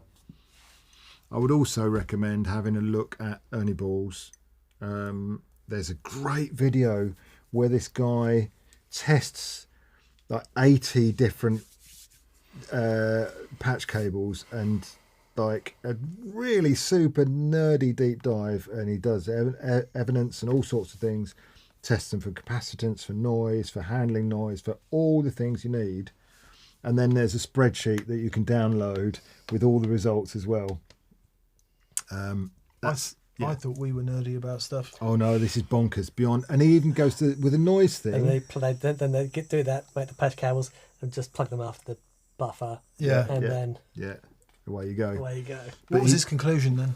I would also recommend having a look at Ernie Ball's. There's a great video where this guy tests like 80 different patch cables and like a really super nerdy deep dive, and he does evidence and all sorts of things, tests them for capacitance, for noise, for handling noise, for all the things you need. And then there's a spreadsheet that you can download with all the results as well. I thought we were nerdy about stuff. Oh no, this is bonkers beyond. And he even goes to with a noise thing. And then they do that, make the patch cables, and just plug them after the buffer. Yeah. And then away you go. away you go. What was his conclusion then?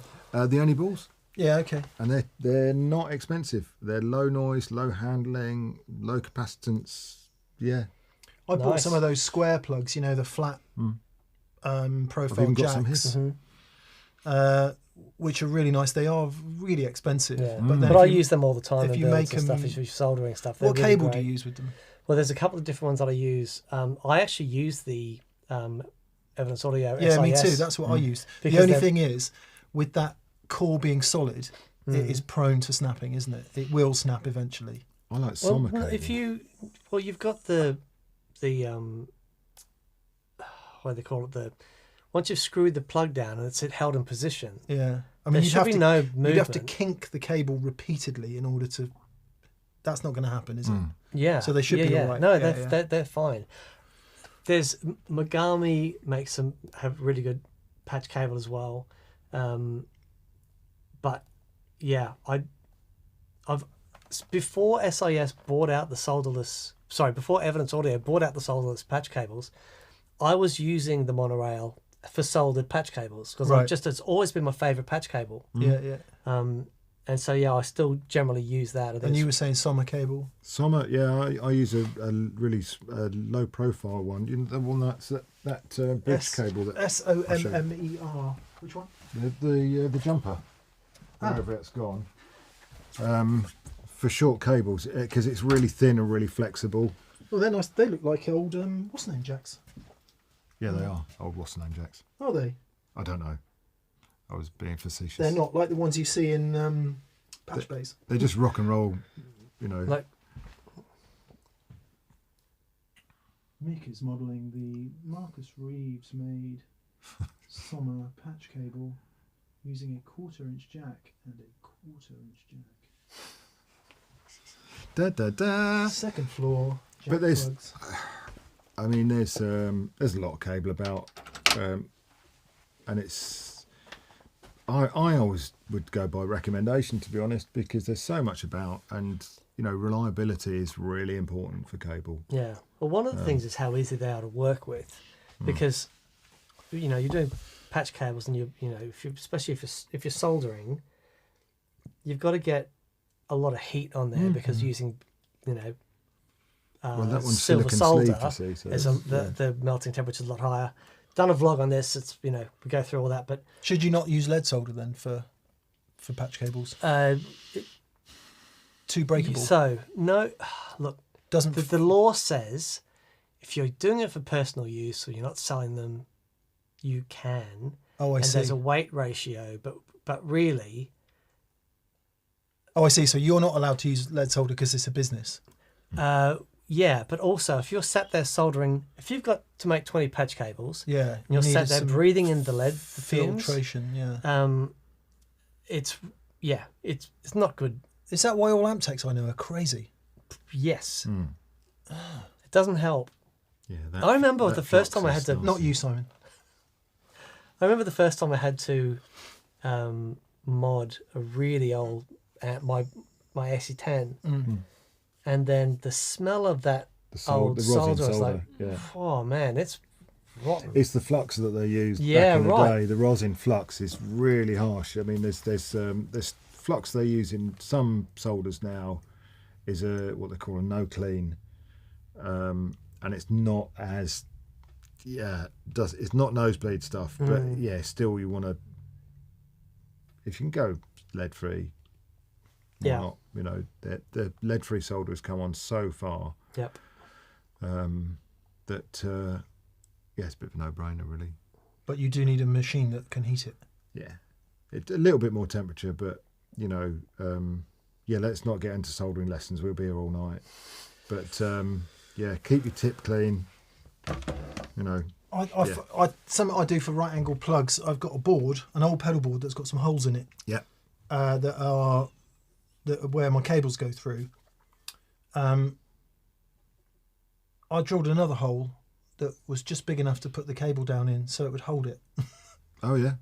The Ernie Balls, Yeah, okay. and they're not expensive. They're low noise, low handling, low capacitance. Yeah, I bought Nice. some of those square plugs, you know, the flat I've profile even got some jacks, here. which are really nice. They are really expensive. Yeah. But, then But I if you- use them all the time. if in you builds make and stuff, them- if you're soldering stuff. They're What really cable great. do you use with them? Well, there's a couple of different ones that I use. I actually use the Evidence Audio Yeah, me SIS. too. That's what I used. The Because only they're- thing is, with that core being solid, it is prone to snapping, isn't it? It will snap eventually. I like Well, summer cable. if you, you've got the what do they call it? Once you've screwed the plug down and it's held in position, Yeah. I there mean, you'd should have be to, no you'd movement. have to kink the cable repeatedly in order to. That's not going to happen, is it? Yeah. So they should be all right. No, Yeah, they're fine. There's Megami have really good patch cable as well. But yeah, I've before SIS bought out the solderless. Sorry, before Evidence Audio bought out the solderless patch cables, I was using the monorail for soldered patch cables because Right. it's always been my favourite patch cable. Yeah. And so yeah, I still generally use that. And you were saying summer cable. Summer, yeah, I use a really low profile one. You know, the one that bridge cable that SOMMER. Which one? the jumper, wherever it's gone. For short cables, because it's really thin and really flexible. Oh, they're nice. They look like old what's the name jacks? Yeah, they are old what's the name jacks. Are they? I don't know. I was being facetious. They're not like the ones you see in patch bays. They're just rock and roll, you know. like Mick is modelling the Markus Reeves made summer patch cable using a 1/4-inch jack and a 1/4-inch jack. Da da da. Second floor. Jack But there's- plugs. I mean, there's a lot of cable about, and it's. I always would go by recommendation, to be honest, because there's so much about, and you know, reliability is really important for cable. yeah. Well, one of the things is how easy they are to work with, because you know you're doing patch cables and you know especially if you're soldering, you've got to get a lot of heat on there because using Well, that one's silver silicon solder sleeve, you see. So is the melting temperature is a lot higher. Done a vlog on this. It's we go through all that, but Should you not use lead solder then for patch cables? Too breakable. so no, look, Doesn't the law says if you're doing it for personal use or you're not selling them, you can. Oh, I and see. there's a weight ratio, but really, Oh, I see. So you're not allowed to use lead solder because it's a business. yeah. But also, if you're sat there soldering, if you've got to make 20 patch cables, Yeah. and you're sat there some breathing in the lead fumes, filtration. Yeah. it's not good. Is that why all Amtex I know are crazy? Yes, it doesn't help. yeah, I remember the first time I had to- Not you, Simon. I remember the first time I had to mod a really old my SE10, and then the smell of that old the rosin solder was like, yeah. oh man, it's rotten. It's the flux that they used Yeah, back in the right. day. The rosin flux is really harsh. I mean, there's flux they use in some solders now is what they call a no clean, and it's not as it's not nosebleed stuff, but yeah, still you want to, if you can go lead free. Yeah. Not, you know, the lead free solder has come on so far. Yep. That it's a bit of a no-brainer, really. But you do need a machine that can heat it. Yeah, a little bit more temperature, but you know, let's not get into soldering lessons. We'll be here all night. But keep your tip clean. You know, Something I do for right angle plugs. I've got a board, an old pedal board that's got some holes in it. yeah, That are where my cables go through. I drilled another hole that was just big enough to put the cable down in, so it would hold it. oh yeah,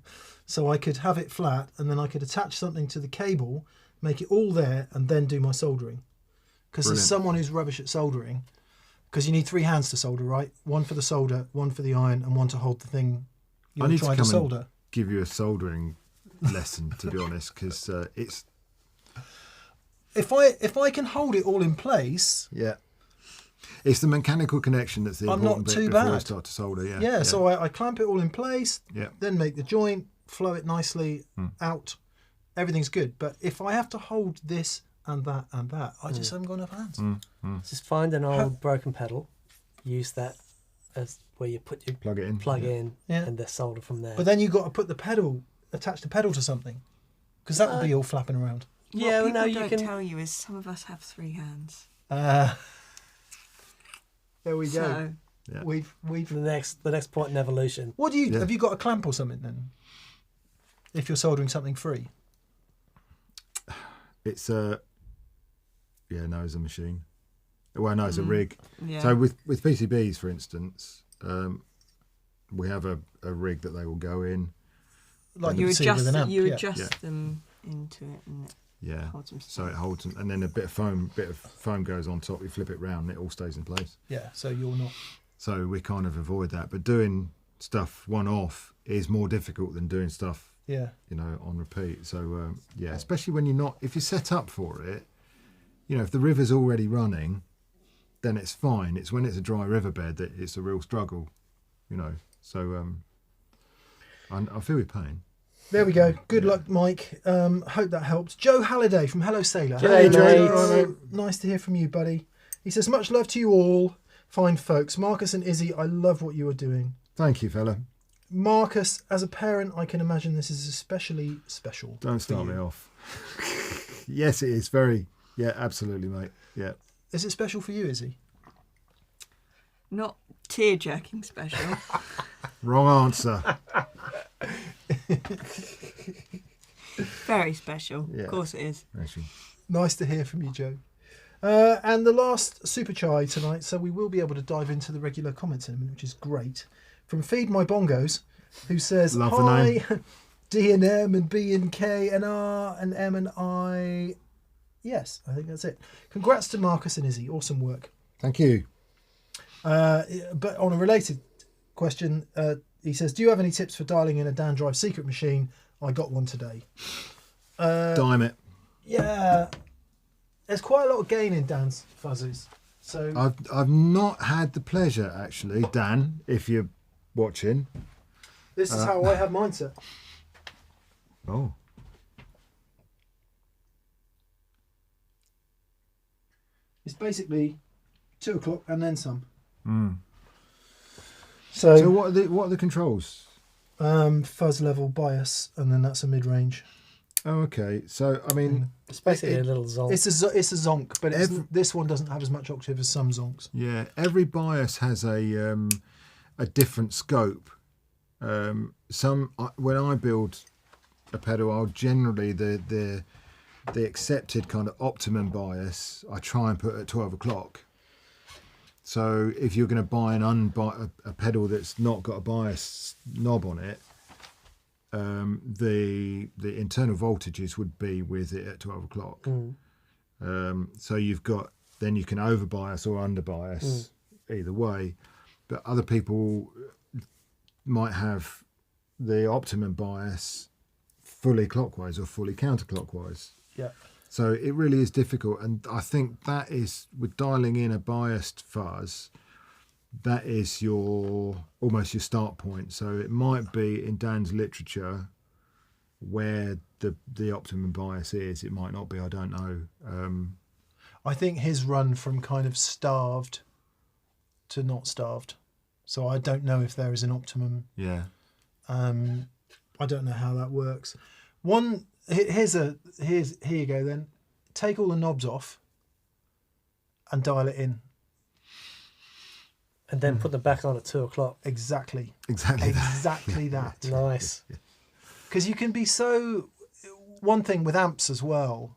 So I could have it flat, and then I could attach something to the cable, make it all there, and then do my soldering. Because as Brilliant. someone who's rubbish at soldering, because you need 3 hands to solder, right? One for the solder, one for the iron, and one to hold the thing I you're need to trying come to solder. and give you a soldering lesson, to be honest, because it's If I can hold it all in place, it's the mechanical connection that's the I'm not important bit too before you bad. start to solder. yeah. So I clamp it all in place, Yeah. then make the joint, flow it nicely out. Everything's good. But if I have to hold this and that, I just haven't got enough hands. Just find an old broken pedal, use that as where you put your plug it in. in, Yeah. and the solder from there. But then you've got to put the pedal, attach the pedal to something, because that would be all flapping around. yeah, what well, no, people you don't can. tell you is some of us have 3 hands. There we go. So Yeah. We've. The next point in evolution. What do you Yeah. have? You got a clamp or something then? If you're soldering something free, It's it's a machine. Well, no, it's a rig. yeah. So with PCBs, for instance, we have a rig that they will go in. Like You would see with an amp. you yeah. adjust them into it, and it Yeah. holds them. So it holds them, and then a bit of foam goes on top. You flip it round, and it all stays in place. Yeah, so you're not. So we kind of avoid that. But doing stuff one off is more difficult than doing stuff, Yeah. on repeat. So especially when if you're set up for it, if the river's already running, then it's fine. It's when it's a dry riverbed that it's a real struggle, So I feel your pain. There we go. Good luck, Mike. Hope that helped. Joe Halliday from Hello Sailor. G'day, Joe. mate. Nice to hear from you, buddy. He says, much love to you all. Fine folks. Marcus and Izzy, I love what you are doing. Thank you, fella. Marcus, as a parent, I can imagine this is especially special. Don't start me off. Yes, it is very. Yeah, absolutely, mate. Yeah. Is it special for you, Izzy? Not tear-jerking special. Wrong answer. Very special. Yeah. Of course it is. Actually. Nice to hear from you, Joe. And the last super chai tonight, so we will be able to dive into the regular comments in a minute, which is great. From Feed My Bongos, who says, Love the hi, name. D and M and B and K and R and M and I. Yes, I think that's it. Congrats to Marcus and Izzy. Awesome work. Thank you. But on a related question, he says, do you have any tips for dialing in a Dan Drive secret machine? I got one today. Dime it. Yeah. There's quite a lot of gain in Dan's fuzzes. So I've not had the pleasure, actually, Dan, if you're watching. this is how I have mine set. Oh. It's basically 2 o'clock and then some. Mm. So, So what are the controls? fuzz level, bias, and then that's a mid range. Oh, okay. So I mean, It's basically a little zonk. It's a zonk, but this one doesn't have as much octave as some zonks. yeah, every bias has a different scope. When I build a pedal, I'll generally the accepted kind of optimum bias I try and put at 12 o'clock. So if you're going to buy a pedal that's not got a bias knob on it, the internal voltages would be with it at 12 o'clock. So then you can over bias or under bias either way, but other people might have the optimum bias fully clockwise or fully counterclockwise. Yeah. So it really is difficult, and I think that is, with dialing in a biased fuzz, that is almost your start point. So it might be in Dan's literature where the optimum bias is. It might not be. I don't know. I think his run from kind of starved to not starved. So I don't know if there is an optimum. Yeah. I don't know how that works. Here you go then. Take all the knobs off and dial it in. And then put them back on at 2 o'clock. Exactly that. Nice. Because you can be so... One thing with amps as well,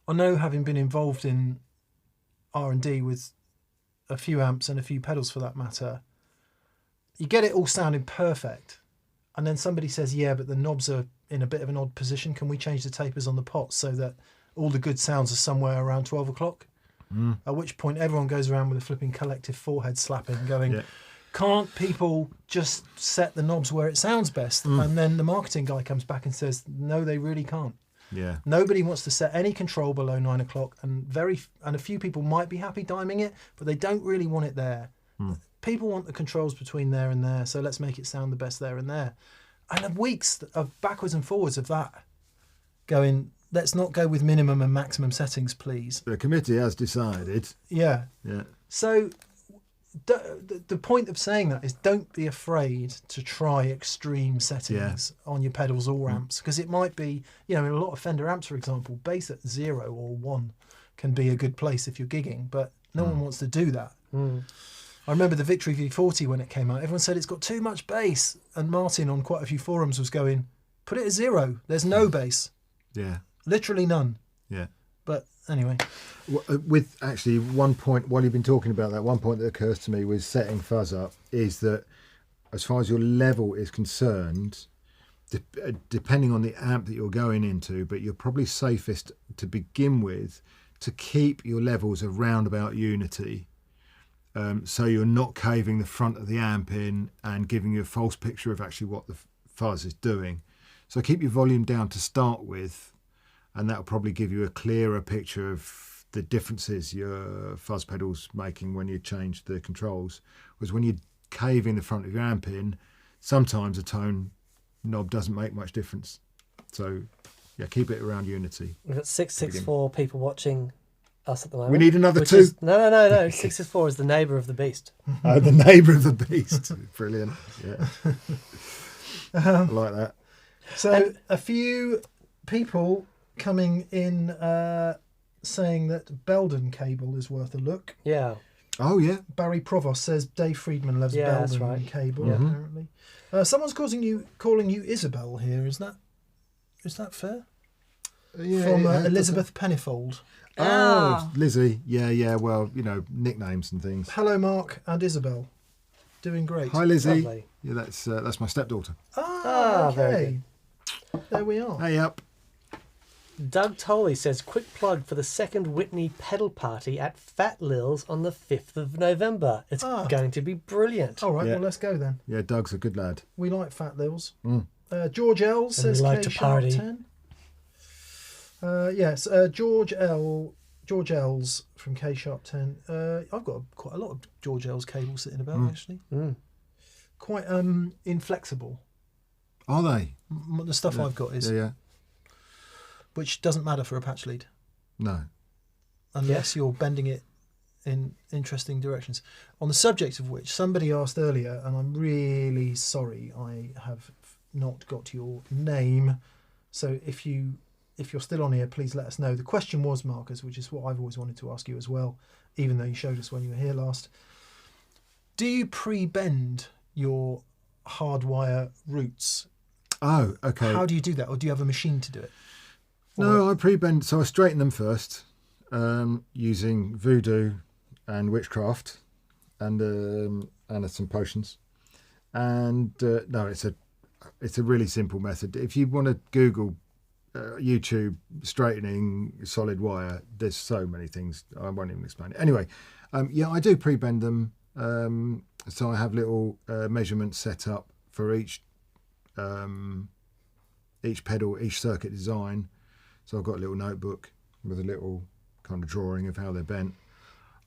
I know, having been involved in R&D with a few amps and a few pedals for that matter, you get it all sounding perfect, and then somebody says, yeah, but the knobs are in a bit of an odd position. Can we change the tapers on the pot so that all the good sounds are somewhere around 12 o'clock? At which point everyone goes around with a flipping collective forehead slapping, going, can't people just set the knobs where it sounds best? And then the marketing guy comes back and says, no, they really can't. Yeah. Nobody wants to set any control below 9 o'clock, and a few people might be happy diming it, but they don't really want it there. People want the controls between there and there, so let's make it sound the best there and there. And weeks of backwards and forwards of that, going, let's not go with minimum and maximum settings, please. The committee has decided. Yeah. Yeah. So the point of saying that is, don't be afraid to try extreme settings on your pedals or amps, because it might be, in a lot of Fender amps, for example, bass at 0 or 1 can be a good place if you're gigging, but no one wants to do that. I remember the Victory V40 when it came out. Everyone said it's got too much bass, and Martin on quite a few forums was going, put it at 0. There's no bass. Yeah. Literally none. Yeah. But anyway. With actually one point, while you've been talking about that, one point that occurs to me with setting fuzz up is that as far as your level is concerned, depending on the amp that you're going into, but you're probably safest to begin with to keep your levels around about unity. So you're not caving the front of the amp in and giving you a false picture of actually what the fuzz is doing. So keep your volume down to start with, and that'll probably give you a clearer picture of the differences your fuzz pedal's making when you change the controls. Whereas when you're caving the front of your amp in, sometimes a tone knob doesn't make much difference. So yeah, keep it around unity. We've got 664 people watching us at the moment. We need another which two. No. 664 is the neighbour of the beast. The neighbour of the beast. Brilliant. Yeah. I like that. So a few people coming in saying that Belden cable is worth a look. Yeah. Oh yeah. Barry Provost says Dave Friedman loves Yeah, that's Belden right. cable. Yeah. Apparently, someone's calling you Isabel here. Is that fair? Yeah, From Elizabeth Pennifold. Oh, Lizzie. Yeah. Well, nicknames and things. Hello, Mark and Isabel. Doing great. Hi, Lizzie. Lovely. Yeah, that's my stepdaughter. very Okay. There we are. Hey up. Doug Tolley says, quick plug for the second Whitney pedal party at Fat Lil's on the 5th of November. It's going to be brilliant. All right, Yeah. well, let's go then. Yeah, Doug's a good lad. We like Fat Lils. George L says we like K to sharp party. 10. Yes, George L's from K sharp 10. I've got quite a lot of George L's cables sitting about actually. Quite inflexible. Are they? The stuff I've got is, Yeah. which doesn't matter for a patch lead No. unless you're bending it in interesting directions. On the subject of which, somebody asked earlier, and I'm really sorry I have not got your name. So if you're still on here, please let us know. The question was, Markus, which is what I've always wanted to ask you as well, even though you showed us when you were here last. Do you pre-bend your hardwire roots? Oh, okay. How do you do that? Or do you have a machine to do it? No, I pre-bend. So I straighten them first using voodoo and witchcraft and some potions. And no, it's a really simple method. If you want to Google YouTube straightening solid wire, there's so many things. I won't even explain it. Anyway, yeah, I do pre-bend them. So I have little measurements set up for each pedal, each circuit design. So I've got a little notebook with a little kind of drawing of how they're bent.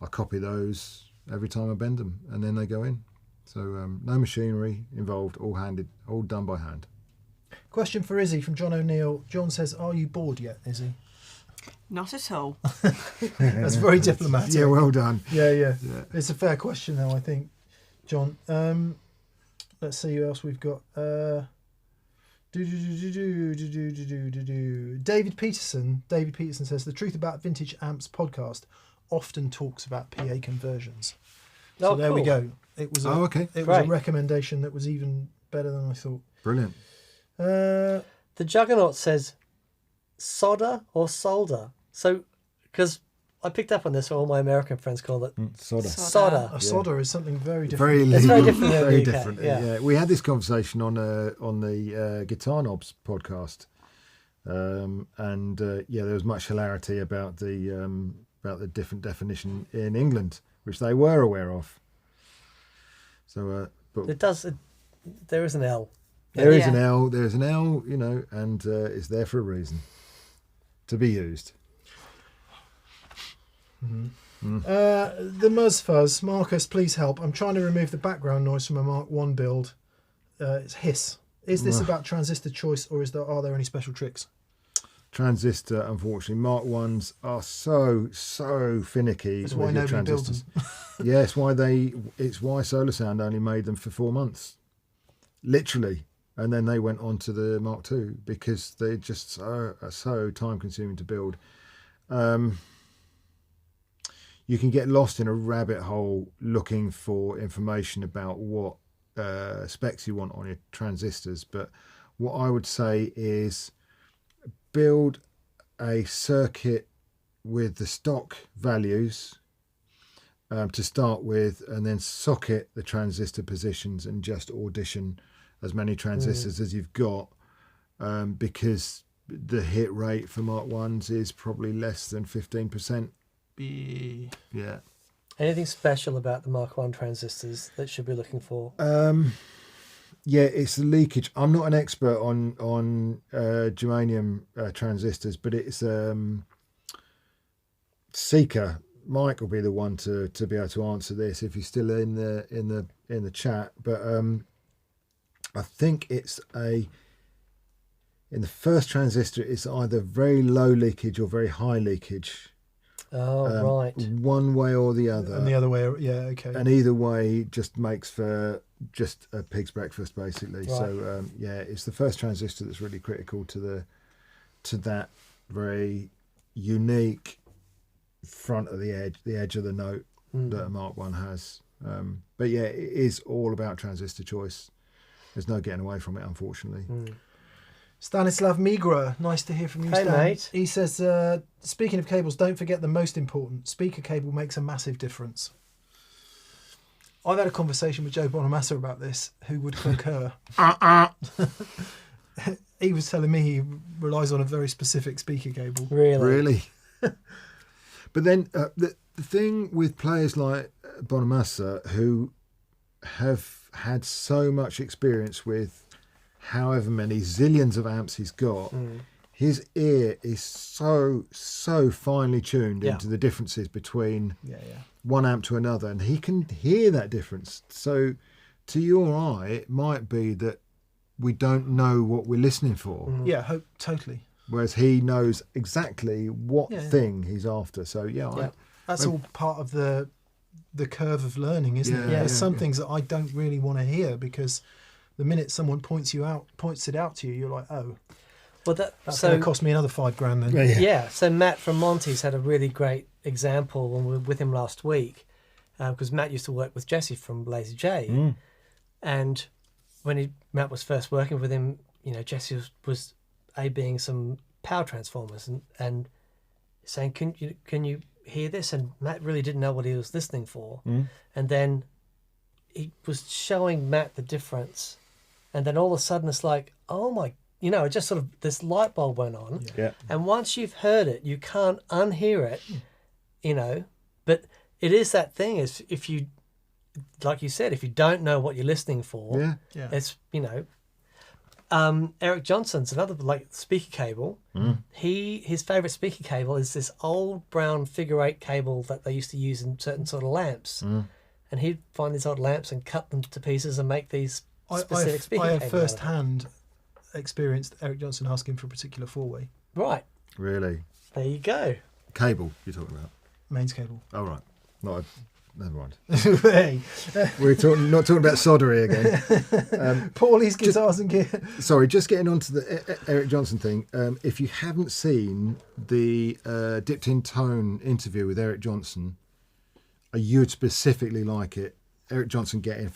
I copy those every time I bend them, and then they go in. So no machinery involved, all done by hand. Question for Izzy from John O'Neill. John says, are you bored yet, Izzy? Not at all. That's very diplomatic. Yeah, well done. Yeah. It's a fair question, though, I think, John. Let's see who else we've got. David Peterson. David Peterson says, the Truth About Vintage Amps podcast often talks about PA conversions. So there we go. It was a recommendation that was even better than I thought. Brilliant. The Juggernaut says solder or solder. So, because I picked up on this, all my American friends call it Solder. solder. A solder is something very different. Very It's very legal, different in the very UK, different. yeah. We had this conversation on the Guitar Knobs podcast, and there was much hilarity about the different definition in England, which they were aware of. So, but There is an L. there is Yeah. an L. There's an L, and it's there for a reason, to be used. The Muzz Fuzz. Markus, please help. I'm trying to remove the background noise from a Mark 1 build. It's hiss. Is this about transistor choice, or are there any special tricks? Transistor, unfortunately, Mark 1s are so finicky. That's with why your nobody builds transistors. them. Yeah, it's why Solar Sound only made them for 4 months, literally, and then they went on to the Mark II because they're just so time consuming to build. You can get lost in a rabbit hole looking for information about what specs you want on your transistors, but what I would say is build a circuit with the stock values to start with, and then socket the transistor positions and just audition as many transistors as you've got, because the hit rate for Mark 1s is probably less than 15%. Yeah. Anything special about the Mark 1 transistors that should be looking for? Yeah, it's the leakage. I'm not an expert on germanium transistors, but it's Seeker. Mike will be the one to be able to answer this if he's still in the chat. But I think it's in the first transistor, it's either very low leakage or very high leakage. Oh, right. One way or the other. And the other way, yeah, okay. And either way just makes for just a pig's breakfast, basically. Right. So, it's the first transistor that's really critical to that very unique front of the edge of the note that a Mark 1 has. But yeah, it is all about transistor choice. There's no getting away from it, unfortunately. Stanislav Migra, nice to hear from you, Hey, Stan. mate. He says, speaking of cables, don't forget the most important. Speaker cable makes a massive difference. I've had a conversation with Joe Bonamassa about this, who would concur. He was telling me he relies on a very specific speaker cable. Really? But then the thing with players like Bonamassa, who have had so much experience with however many zillions of amps he's got, his ear is so finely tuned into the differences between one amp to another, and he can hear that difference. So to you or I, it might be that we don't know what we're listening for. Yeah, totally. Whereas he knows exactly what thing he's after. So that's all part of the curve of learning, isn't it? There's some things that I don't really want to hear, because the minute someone points it out to you, you're like, oh, Well, that's going to cost me another $5,000 then. Yeah, so Matt from Monty's had a really great example when we were with him last week, because Matt used to work with Jesse from Lazy J, and when Matt was first working with him, Jesse was A-Bing some power transformers and saying, can you hear this? And Matt really didn't know what he was listening for, and then he was showing Matt the difference, and then all of a sudden it's like, oh my, it just sort of, this light bulb went on. And once you've heard it, you can't unhear it, but it is that thing, is if you, like you said, if you don't know what you're listening for, it's, Eric Johnson's another speaker cable. His favorite speaker cable is this old brown figure 8 cable that they used to use in certain sort of lamps. And he'd find these old lamps and cut them to pieces and make these specific speaker cables. I have first-hand experienced Eric Johnson asking for a particular 4-way. Right. Really? There you go. Cable you're talking about? Mains cable. Oh, right. Never mind. Hey. We're not talking about soldery again. Paulie's guitars and gear. Sorry, just getting on to the Eric Johnson thing. If you haven't seen the Dipped in Tone interview with Eric Johnson, you'd specifically like it. Eric Johnson getting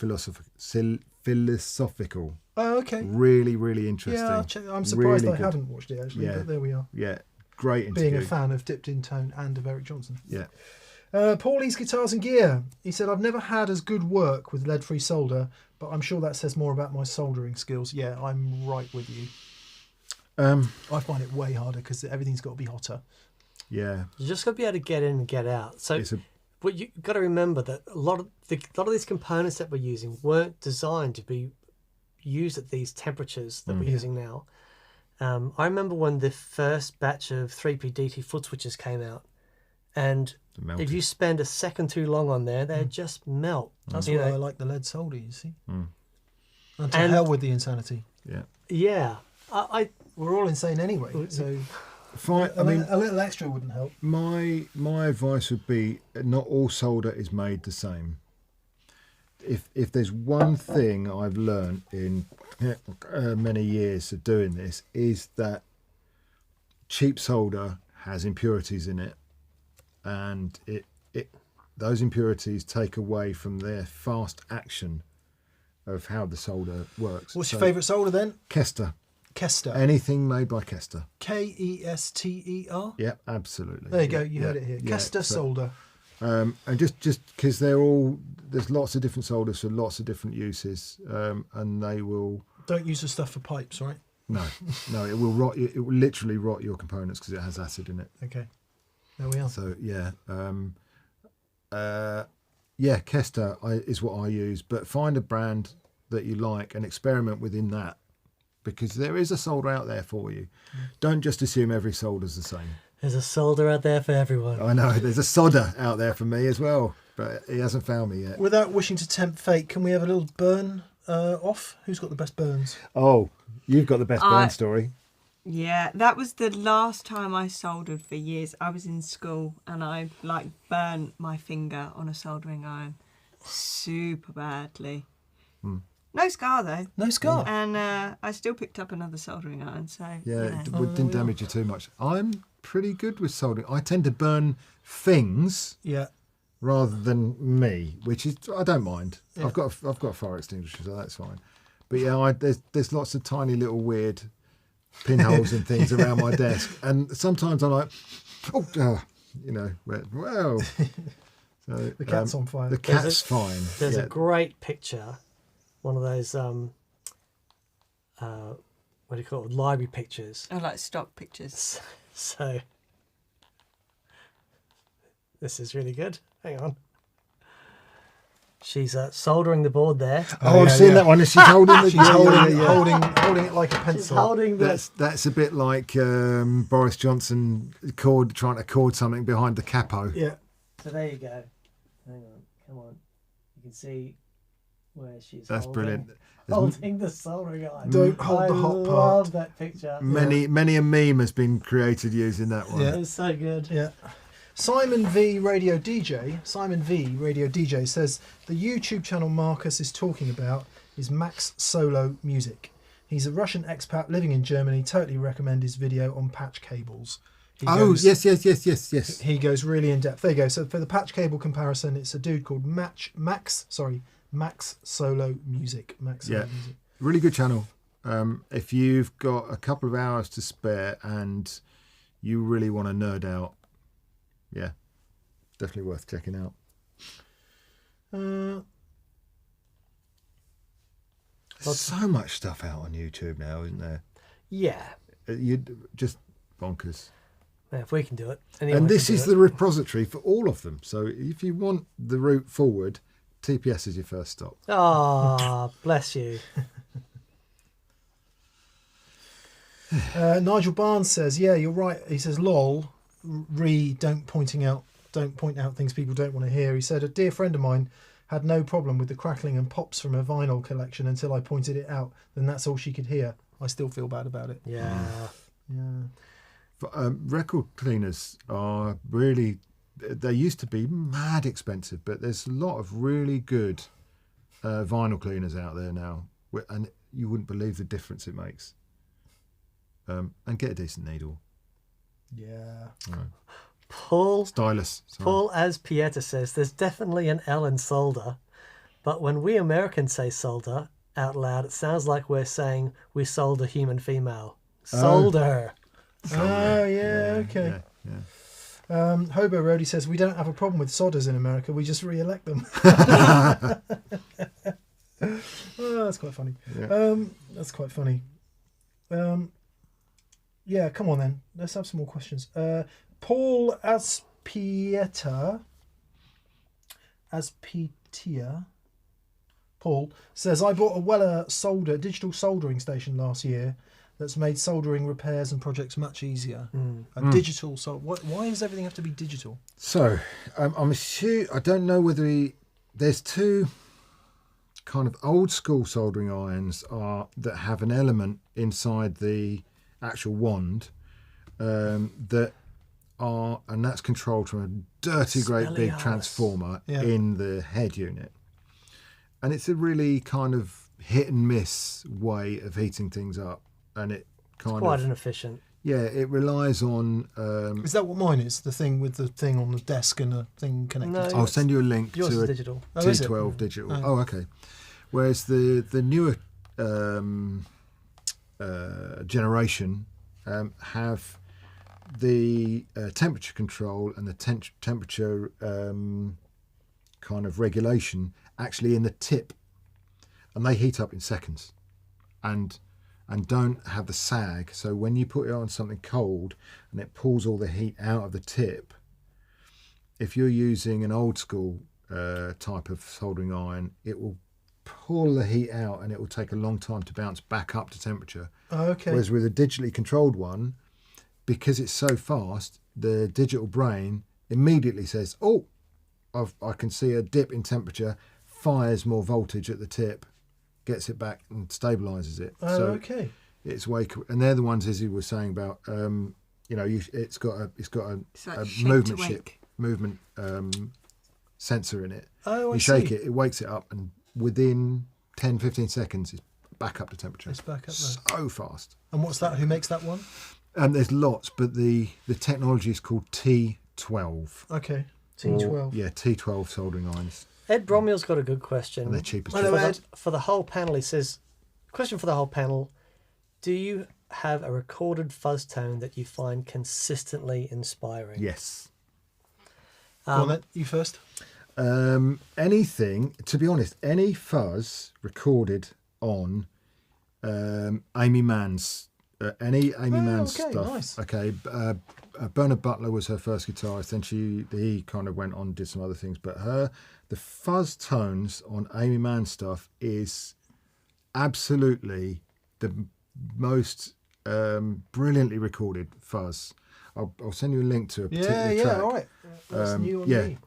philosophical. Oh, okay. Really, really interesting. Yeah, I'm surprised really I haven't watched it, actually, but there we are. Yeah, great interview. Being a fan of Dipped in Tone and of Eric Johnson. Yeah. Paulie's Guitars and Gear. He said, I've never had as good work with lead-free solder, but I'm sure that says more about my soldering skills. Yeah, I'm right with you. I find it way harder because everything's got to be hotter. Yeah. You just got to be able to get in and get out. So what you've got to remember that a lot of these components that we're using weren't designed to be used at these temperatures that we're using now. I remember when the first batch of 3P DT foot switches came out, and if you spend a second too long on there, they just melt. That's why I like the lead solder, you see. And to hell with the insanity. Yeah. Yeah. We're all insane anyway, so a little extra wouldn't help. My advice would be, not all solder is made the same. If there's one thing I've learned in many years of doing this, is that cheap solder has impurities in it, and those impurities take away from their fast action of how the solder works. What's your favourite solder then? Kester. Kester. Anything made by Kester. Kester. Yeah, absolutely. There you go. Yeah, You yeah, heard it here. yeah. Kester solder. And just because there's lots of different solders for lots of different uses, and they will. Don't use the stuff for pipes, right? No, it will rot. It will literally rot your components because it has acid in it. Okay. There we are. So yeah, Kester is what I use. But find a brand that you like and experiment within that, because there is a solder out there for you. Don't just assume every solder's the same. There's a solder out there for everyone. I know there's a solder out there for me as well, but he hasn't found me yet. Without wishing to tempt fate, can we have a little burn off? Who's got the best burns? Oh, you've got the best burn story. Yeah, that was the last time I soldered for years. I was in school and I burnt my finger on a soldering iron super badly. No scar though. No scar. And I still picked up another soldering iron. So Yeah, it didn't damage you too much. I'm pretty good with soldering. I tend to burn things Yeah. rather than me, which is I don't mind. Yeah. I've got a fire extinguisher, so that's fine. But yeah, there's lots of tiny little weird pinholes and things around my desk, and sometimes I'm like, well. So, The cat's on fire. The cat's fine. There's a great picture, one of those what do you call it, library pictures. I like stock pictures. So this is really good. Hang on. She's soldering the board there. Oh, I've seen that one. She's holding the. She's holding it like a pencil. She's holding the. That's a bit like Boris Johnson trying to cord something behind the capo. Yeah. So there you go. Hang on, come on. You can see where she's. That's holding, brilliant. Holding the soldering iron. Don't hold the hot I part. love that picture. Many a meme has been created using that one. Yeah. It's so good. Yeah. Simon V Radio DJ says the YouTube channel Markus is talking about is Max Solo Music. He's a Russian expat living in Germany. Totally recommend his video on patch cables. Yes. He goes really in depth. There you go. So for the patch cable comparison, it's a dude called Max Solo Music. Max Solo Music. Really good channel. If you've got a couple of hours to spare and you really want to nerd out, yeah, definitely worth checking out. There's so much stuff out on YouTube now, isn't there? Yeah. You just bonkers. Yeah, if we can do it. Anyone And this can do is it. the repository for all of them. So if you want the route forward, TPS is your first stop. Ah, bless you. Nigel Barnes says, "Yeah, you're right." He says, "Lol, don't point out things people don't want to hear." He said, "A dear friend of mine had no problem with the crackling and pops from her vinyl collection until I pointed it out. Then that's all she could hear. I still feel bad about it." Yeah. Yeah. Record cleaners are really, they used to be mad expensive, but there's a lot of really good vinyl cleaners out there now, and you wouldn't believe the difference it makes. And get a decent needle. Yeah. Stylus. Sorry. Paul as Pieta says, there's definitely an L in solder, but when we Americans say solder out loud, it sounds like we're saying we sold a human female. Solder. Oh, yeah, okay. Yeah. Hobo Roadie says, "We don't have a problem with sodders in America, we just re-elect them." Oh, that's quite funny. Yeah. That's quite funny. Yeah, come on then. Let's have some more questions. Paul Paul says, "I bought a Weller digital soldering station last year that's made soldering repairs and projects much easier." Digital why does everything have to be digital? So, I'm assuming, I don't know whether there's two kind of old school soldering irons that have an element inside the actual wand and that's controlled from a dirty great Smelly big arse. transformer in the head unit, and it's a really kind of hit and miss way of heating things up, and it Quite inefficient. it relies on Is that what mine is? The thing with the thing on the desk and the thing connected No, to I'll it? send you a link Yours to is a digital. Oh, is it? T12 digital. Oh. Oh, okay. Whereas the newer generation have the temperature control and the temperature kind of regulation actually in the tip, and they heat up in seconds, and don't have the sag. So when you put it on something cold and it pulls all the heat out of the tip, if you're using an old school type of soldering iron, it will pull the heat out and it will take a long time to bounce back up to temperature. Okay. Whereas with a digitally controlled one, because it's so fast, the digital brain immediately says, oh, I can see a dip in temperature, fires more voltage at the tip, gets it back and stabilises it. So okay. it's way cool. And they're the ones Izzy was saying about, it's got a movement sensor in it. Oh, I you shake see. it wakes it up, and within 10-15 seconds it's back up to temperature. It's back up there. So fast. And what's that? Who makes that one? There's lots, but the technology is called T12. Okay. T12. Yeah, T12 soldering irons. Ed Bromwell's got a good question. And they're cheap as Hello, chips. Ed. For the whole panel, he says, question for the whole panel, do you have a recorded fuzz tone that you find consistently inspiring? Yes. Go on then, you first. Anything, to be honest, any fuzz recorded on Amy Mann's, any Amy Mann's okay, stuff. nice. Okay, Bernard Butler was her first guitarist, then he kind of went on and did some other things, but the fuzz tones on Amy Mann's stuff is absolutely the most brilliantly recorded fuzz. I'll send you a link to a particular track. all right. That's new on yeah. me.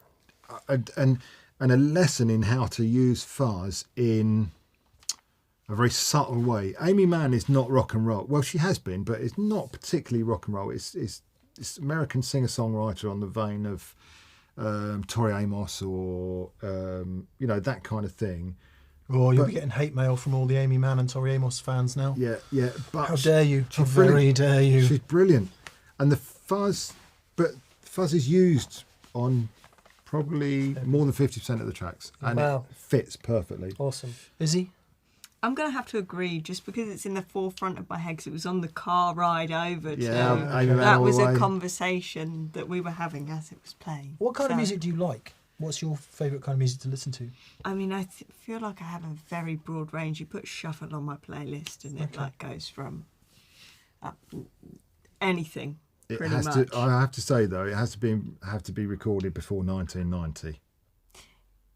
And a lesson in how to use fuzz in a very subtle way. Amy Mann is not rock and roll. Well, she has been, but it's not particularly rock and roll. It's American singer-songwriter on the vein of Tori Amos or that kind of thing. Oh, you'll be getting hate mail from all the Amy Mann and Tori Amos fans now. Yeah. But How dare you? How she's very brilliant. dare you? She's brilliant, and the fuzz is used on probably more than 50% of the tracks, and Wow. it fits perfectly. Awesome. Izzy? I'm going to have to agree, just because it's in the forefront of my head, because it was on the car ride over Yeah, to... Amy Mann That all was the a way. conversation that we were having as it was playing. What kind of So, music do you like? What's your favourite kind of music to listen to? I mean, I feel like I have a very broad range. You put shuffle on my playlist and it goes from anything, It pretty has much. to. I have to say though, it has to be recorded before 1990.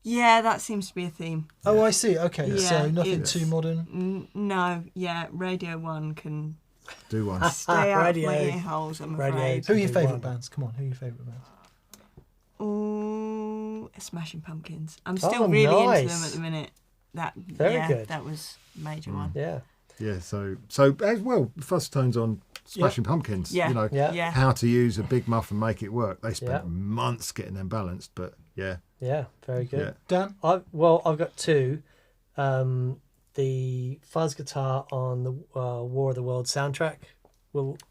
Yeah, that seems to be a theme. Oh, I see. Okay, Yeah, so nothing it's- too modern. No, yeah, Radio 1 can Do one. stay out of Radio. my ear holes, I'm Radio. afraid. Who are your do favourite one. bands? Come on, who are your favourite bands? Oh, Smashing Pumpkins. I'm still Oh, really into nice. them at the minute. Very good. That was a major one. Yeah. Yeah. So as well, fuzz tones on Smashing Pumpkins. Yeah. You know Yeah. how to use a big muff and make it work. They spent Yeah. months getting them balanced, but yeah. Yeah. Very good. Yeah. Dan? I've got two. The fuzz guitar on the War of the Worlds soundtrack.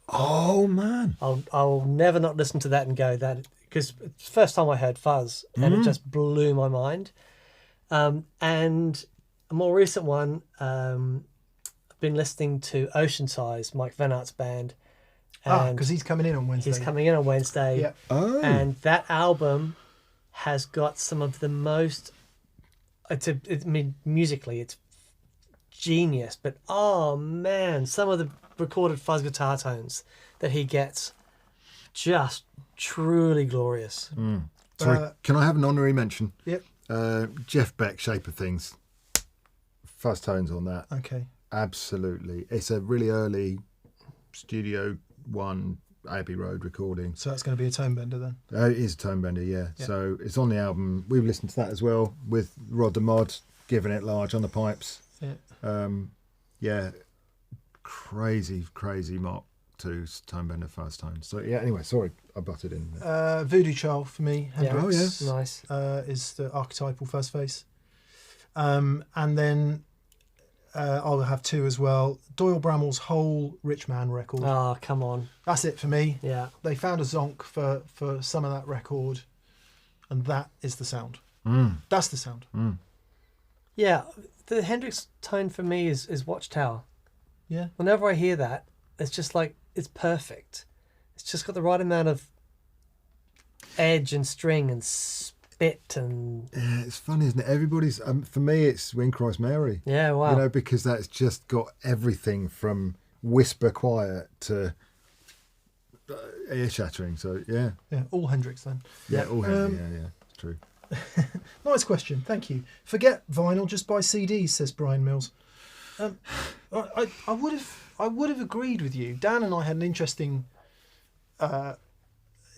Oh man. I'll never not listen to that and go that, because it's the first time I heard fuzz and it just blew my mind. And a more recent one, I've been listening to Ocean Size, Mike Venart's band. And Because he's coming in on Wednesday. he's coming in on Wednesday. Yeah. Oh. And that album has got some of the most, musically it's genius, but oh man, some of the recorded fuzz guitar tones that he gets, just truly glorious. Sorry, can I have an honorary mention? Yep. Jeff Beck, Shape of Things. Fuzz tones on that. Okay. Absolutely. It's a really early Studio One Abbey Road recording. So that's going to be a tone bender then. It is a tone bender, yeah. So it's on the album. We've listened to that as well with Rod the Mod giving it large on the pipes. Yeah. Crazy Mark II tone bender fuzz tones. So yeah, anyway, sorry I butted in. Voodoo Child for me. Yeah. Hendrix, Nice. is the archetypal fuzz face. And then I'll have two as well. Doyle Bramall's whole Rich Man record. Oh, come on. That's it for me. Yeah. They found a zonk for some of that record, and that is the sound. That's the sound. Yeah. The Hendrix tone for me is Watchtower. Yeah. Whenever I hear that, it's just like, it's perfect. It's just got the right amount of edge and string and spit and... Yeah, it's funny, isn't it? Everybody's, for me, it's Wing Christ Mary. Yeah, wow. You know, because that's just got everything from whisper quiet to ear shattering. So, yeah. Yeah, all Hendrix then. Yeah, all heavy. Yeah, it's true. Nice question, thank you. Forget vinyl, just buy CDs, says Brian Mills. I would have agreed with you. Dan and I had an interesting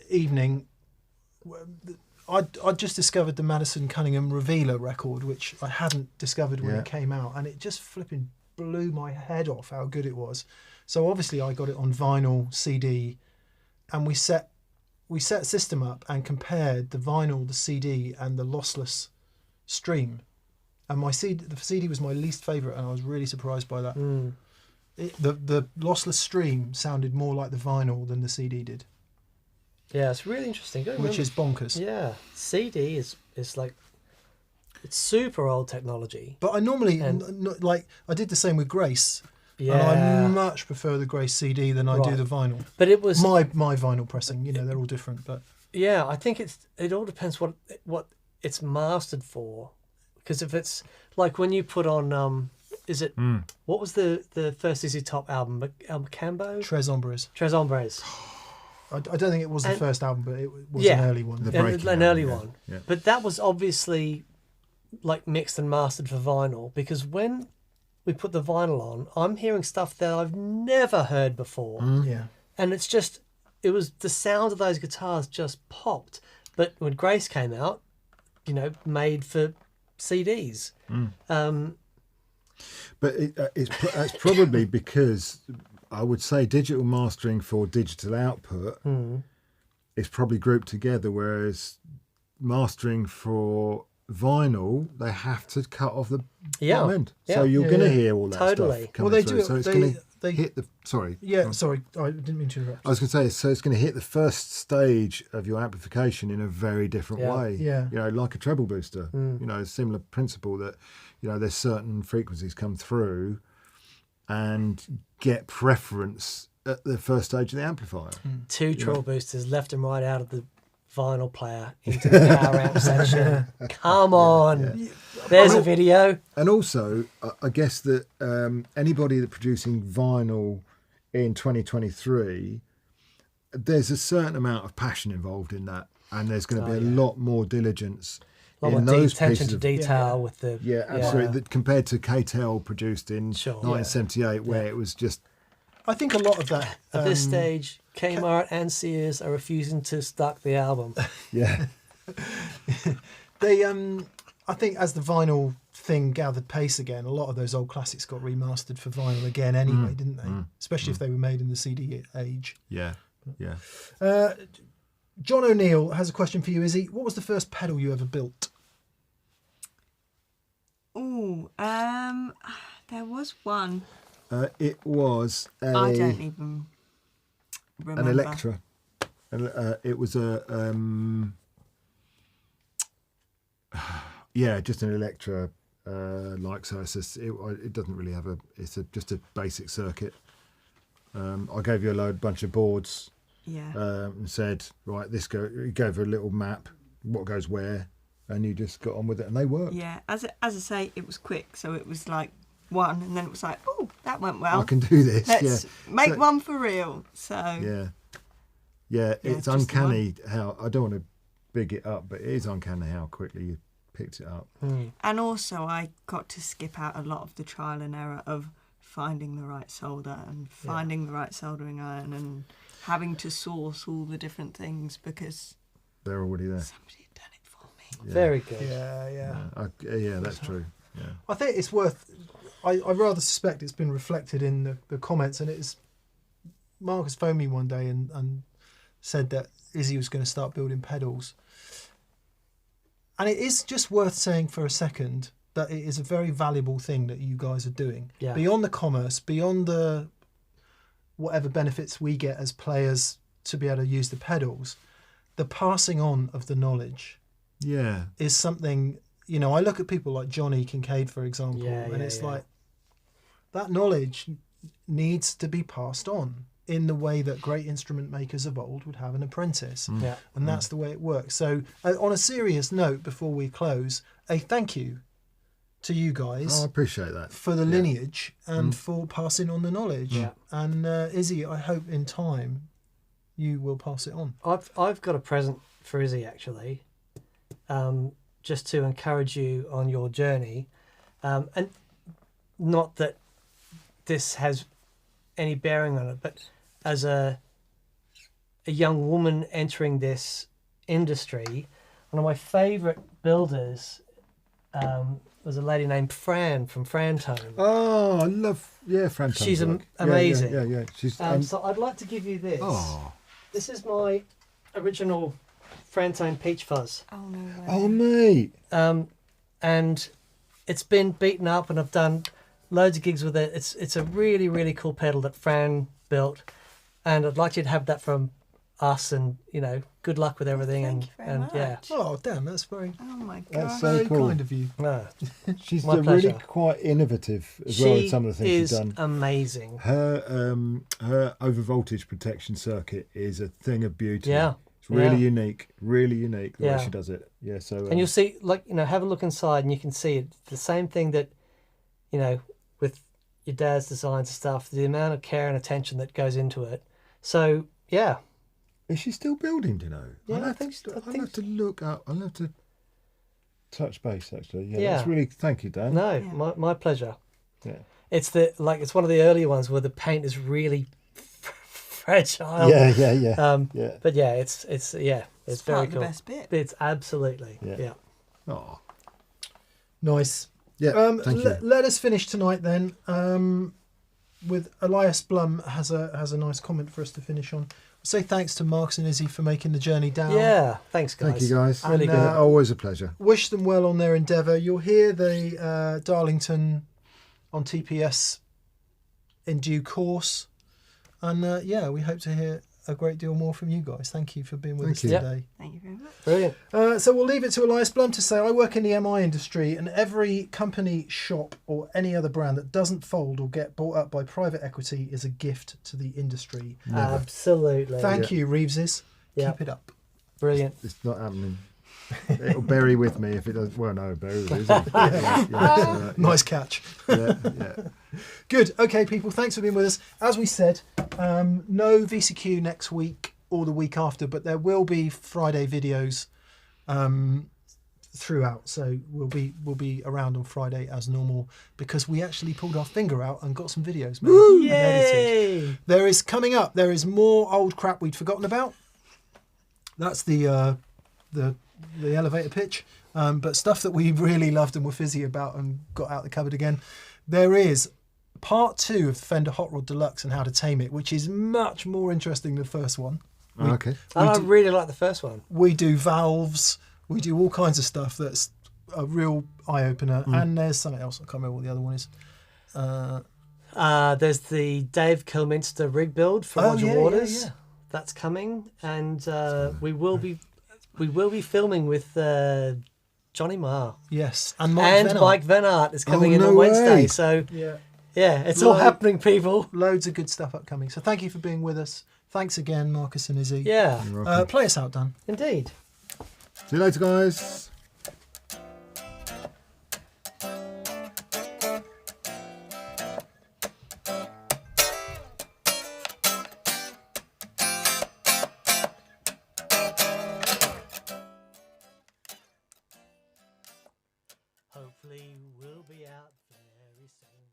evening. I'd just discovered the Madison Cunningham Revealer record, which I hadn't discovered when it came out, and it just flipping blew my head off how good it was. So obviously I got it on vinyl, CD, and we set a system up and compared the vinyl, the CD, and the lossless stream. And the CD was my least favourite, and I was really surprised by that. The lossless stream sounded more like the vinyl than the CD did. Yeah, it's really interesting. Which is bonkers. Yeah, CD is like, it's super old technology. But I normally, I did the same with Grace. Yeah. And I much prefer the Grace CD than I do the vinyl. But it was... My vinyl pressing, they're all different. But yeah, I think it all depends what it's mastered for. Because if it's like when you put on, is it, what was the first Izzy Top album? Cambo? Tres Hombres. Tres Hombres. I don't think it was the first album, but it was an early one. An early one. Yeah. But that was obviously like mixed and mastered for vinyl, because when we put the vinyl on, I'm hearing stuff that I've never heard before. Yeah. And it was the sound of those guitars just popped. But when Grace came out, made for CDs. But it's probably because I would say digital mastering for digital output is probably grouped together, whereas mastering for vinyl, they have to cut off the bottom end. So you're going to hear all that stuff coming they through. do. So it's going to hit the... Sorry. Yeah, sorry. I didn't mean to interrupt. I was going to say, so it's going to hit the first stage of your amplification in a very different way. Yeah. Like a treble booster. A similar principle that, there's certain frequencies come through and get preference at the first stage of the amplifier. Two treble boosters left and right out of the vinyl player into the power amp section. Come on. Yeah. There's a video. And also, I guess that anybody that's producing vinyl in 2023, there's a certain amount of passion involved in that, and there's going to be a lot more diligence in those attention pieces to detail with the absolutely. Compared to KTEL produced in 1978, where it was just... I think a lot of that... At this stage, Kmart and Sears are refusing to stock the album. Yeah. They, I think as the vinyl thing gathered pace again, a lot of those old classics got remastered for vinyl again anyway, didn't they? Especially if they were made in the CD age. Yeah, yeah. John O'Neill has a question for you, Izzy. What was the first pedal you ever built? Oh, there was one. It was I don't even remember. An Electra. It was a just an Electra. So it's just, it doesn't really have just a basic circuit. I gave you a bunch of boards. Yeah. And said, right, you gave her a little map, what goes where, and you just got on with it, and they worked. Yeah, as I say, it was quick, so it was like one, and then it was like, oh, that went well. I can do this. Let's make one for real. So yeah, it's uncanny how, I don't want to big it up, but it is uncanny how quickly you picked it up. And also, I got to skip out a lot of the trial and error of finding the right solder and finding the right soldering iron and having to source all the different things because they're already there. Somebody had done it for me. Yeah. Very good. Yeah, that's true. Yeah. I think it's worth... I rather suspect it's been reflected in the comments, and it's... Markus phoned me one day and said that Izzy was going to start building pedals. And it is just worth saying for a second that it is a very valuable thing that you guys are doing. Yeah. Beyond the commerce, beyond the whatever benefits we get as players to be able to use the pedals, the passing on of the knowledge is something, I look at people like Johnny Kincaid, for example, and it's like that knowledge, needs to be passed on in the way that great instrument makers of old would have an apprentice. Yeah. And that's the way it works. So on a serious note, before we close, a thank you to you guys Oh, I appreciate that. for the lineage and for passing on the knowledge. Yeah. And Izzy, I hope in time you will pass it on. I've got a present for Izzy actually, just to encourage you on your journey, and not that this has any bearing on it, but as a young woman entering this industry, one of my favourite builders was a lady named Fran from Frantone. Oh, I love Fran. She's work. amazing. Yeah. She's So I'd like to give you this. oh, This is my original Frantone Peach Fuzz. Oh no way. oh, mate. And it's been beaten up, and I've done loads of gigs with it. It's a really, really cool pedal that Fran built, and I'd like you to have that from us, and good luck with everything. Thank you very much. Yeah. Oh, damn, that's very, Oh my god. That's so very cool. kind of you. No, She's My really pleasure. quite innovative as well in some of the things is she's done. amazing. Her over voltage protection circuit is a thing of beauty. Yeah. It's really Yeah. unique the Yeah. way she does it. Yeah, so And you'll see, have a look inside, and you can see it. The same thing that, with your dad's designs and stuff, the amount of care and attention that goes into it. So, yeah. is she still building? Do you know? Yeah, I'll I have think to, so. I I'll think have to look up. I'll have to touch base actually. Yeah, Yeah. that's really. Thank you, Dan. No, Yeah. my pleasure. Yeah. It's it's one of the earlier ones where the paint is really fragile. Yeah. Yeah. But yeah, it's very part of the cool. best bit. It's absolutely Yeah. yeah. Oh. Nice. Yeah. Thank you. Let us finish tonight then with Elias Blum has a nice comment for us to finish on. Say thanks to Markus and Izzy for making the journey down. Yeah, thanks guys. Thank you, guys. Really And, good. Always a pleasure. Wish them well on their endeavour. You'll hear the Darlington on TPS in due course. And we hope to hear a great deal more from you guys. Thank you for being with Thank us you. Yep. today. Thank you very much. Brilliant. So we'll leave it to Elias Blum to say, I work in the MI industry, and every company, shop or any other brand that doesn't fold or get bought up by private equity is a gift to the industry. Absolutely. Thank you, Reeveses. Yeah. Keep it up. Brilliant. It's not happening. It'll bury with me if it does. Well, no, bury with it. Yeah, Nice catch. yeah. Good. Okay, people, thanks for being with us. As we said, no VCQ next week or the week after, but there will be Friday videos throughout. So we'll be around on Friday as normal because we actually pulled our finger out and got some videos made and edited. Yay! There is more old crap we'd forgotten about. That's the elevator pitch, but stuff that we really loved and were fizzy about and got out the cupboard again. There is part 2 of the Fender Hot Rod Deluxe and how to tame it, which is much more interesting than the first one. Okay. I really like the first one. We do valves, we do all kinds of stuff that's a real eye-opener, and there's something else, I can't remember what the other one is. There's the Dave Kilminster rig build for Roger yeah, Waters. yeah. That's coming, and we will be filming with Johnny Marr. Yes, and Mike Venart is coming in no on Wednesday. way. So Yeah, yeah, it's all Lo- happening, people. loads of good stuff upcoming. So thank you for being with us. Thanks again, Markus and Izzy. Yeah, You're welcome. Play us out, Dan. indeed. See you later, guys. Hopefully we'll be out very soon.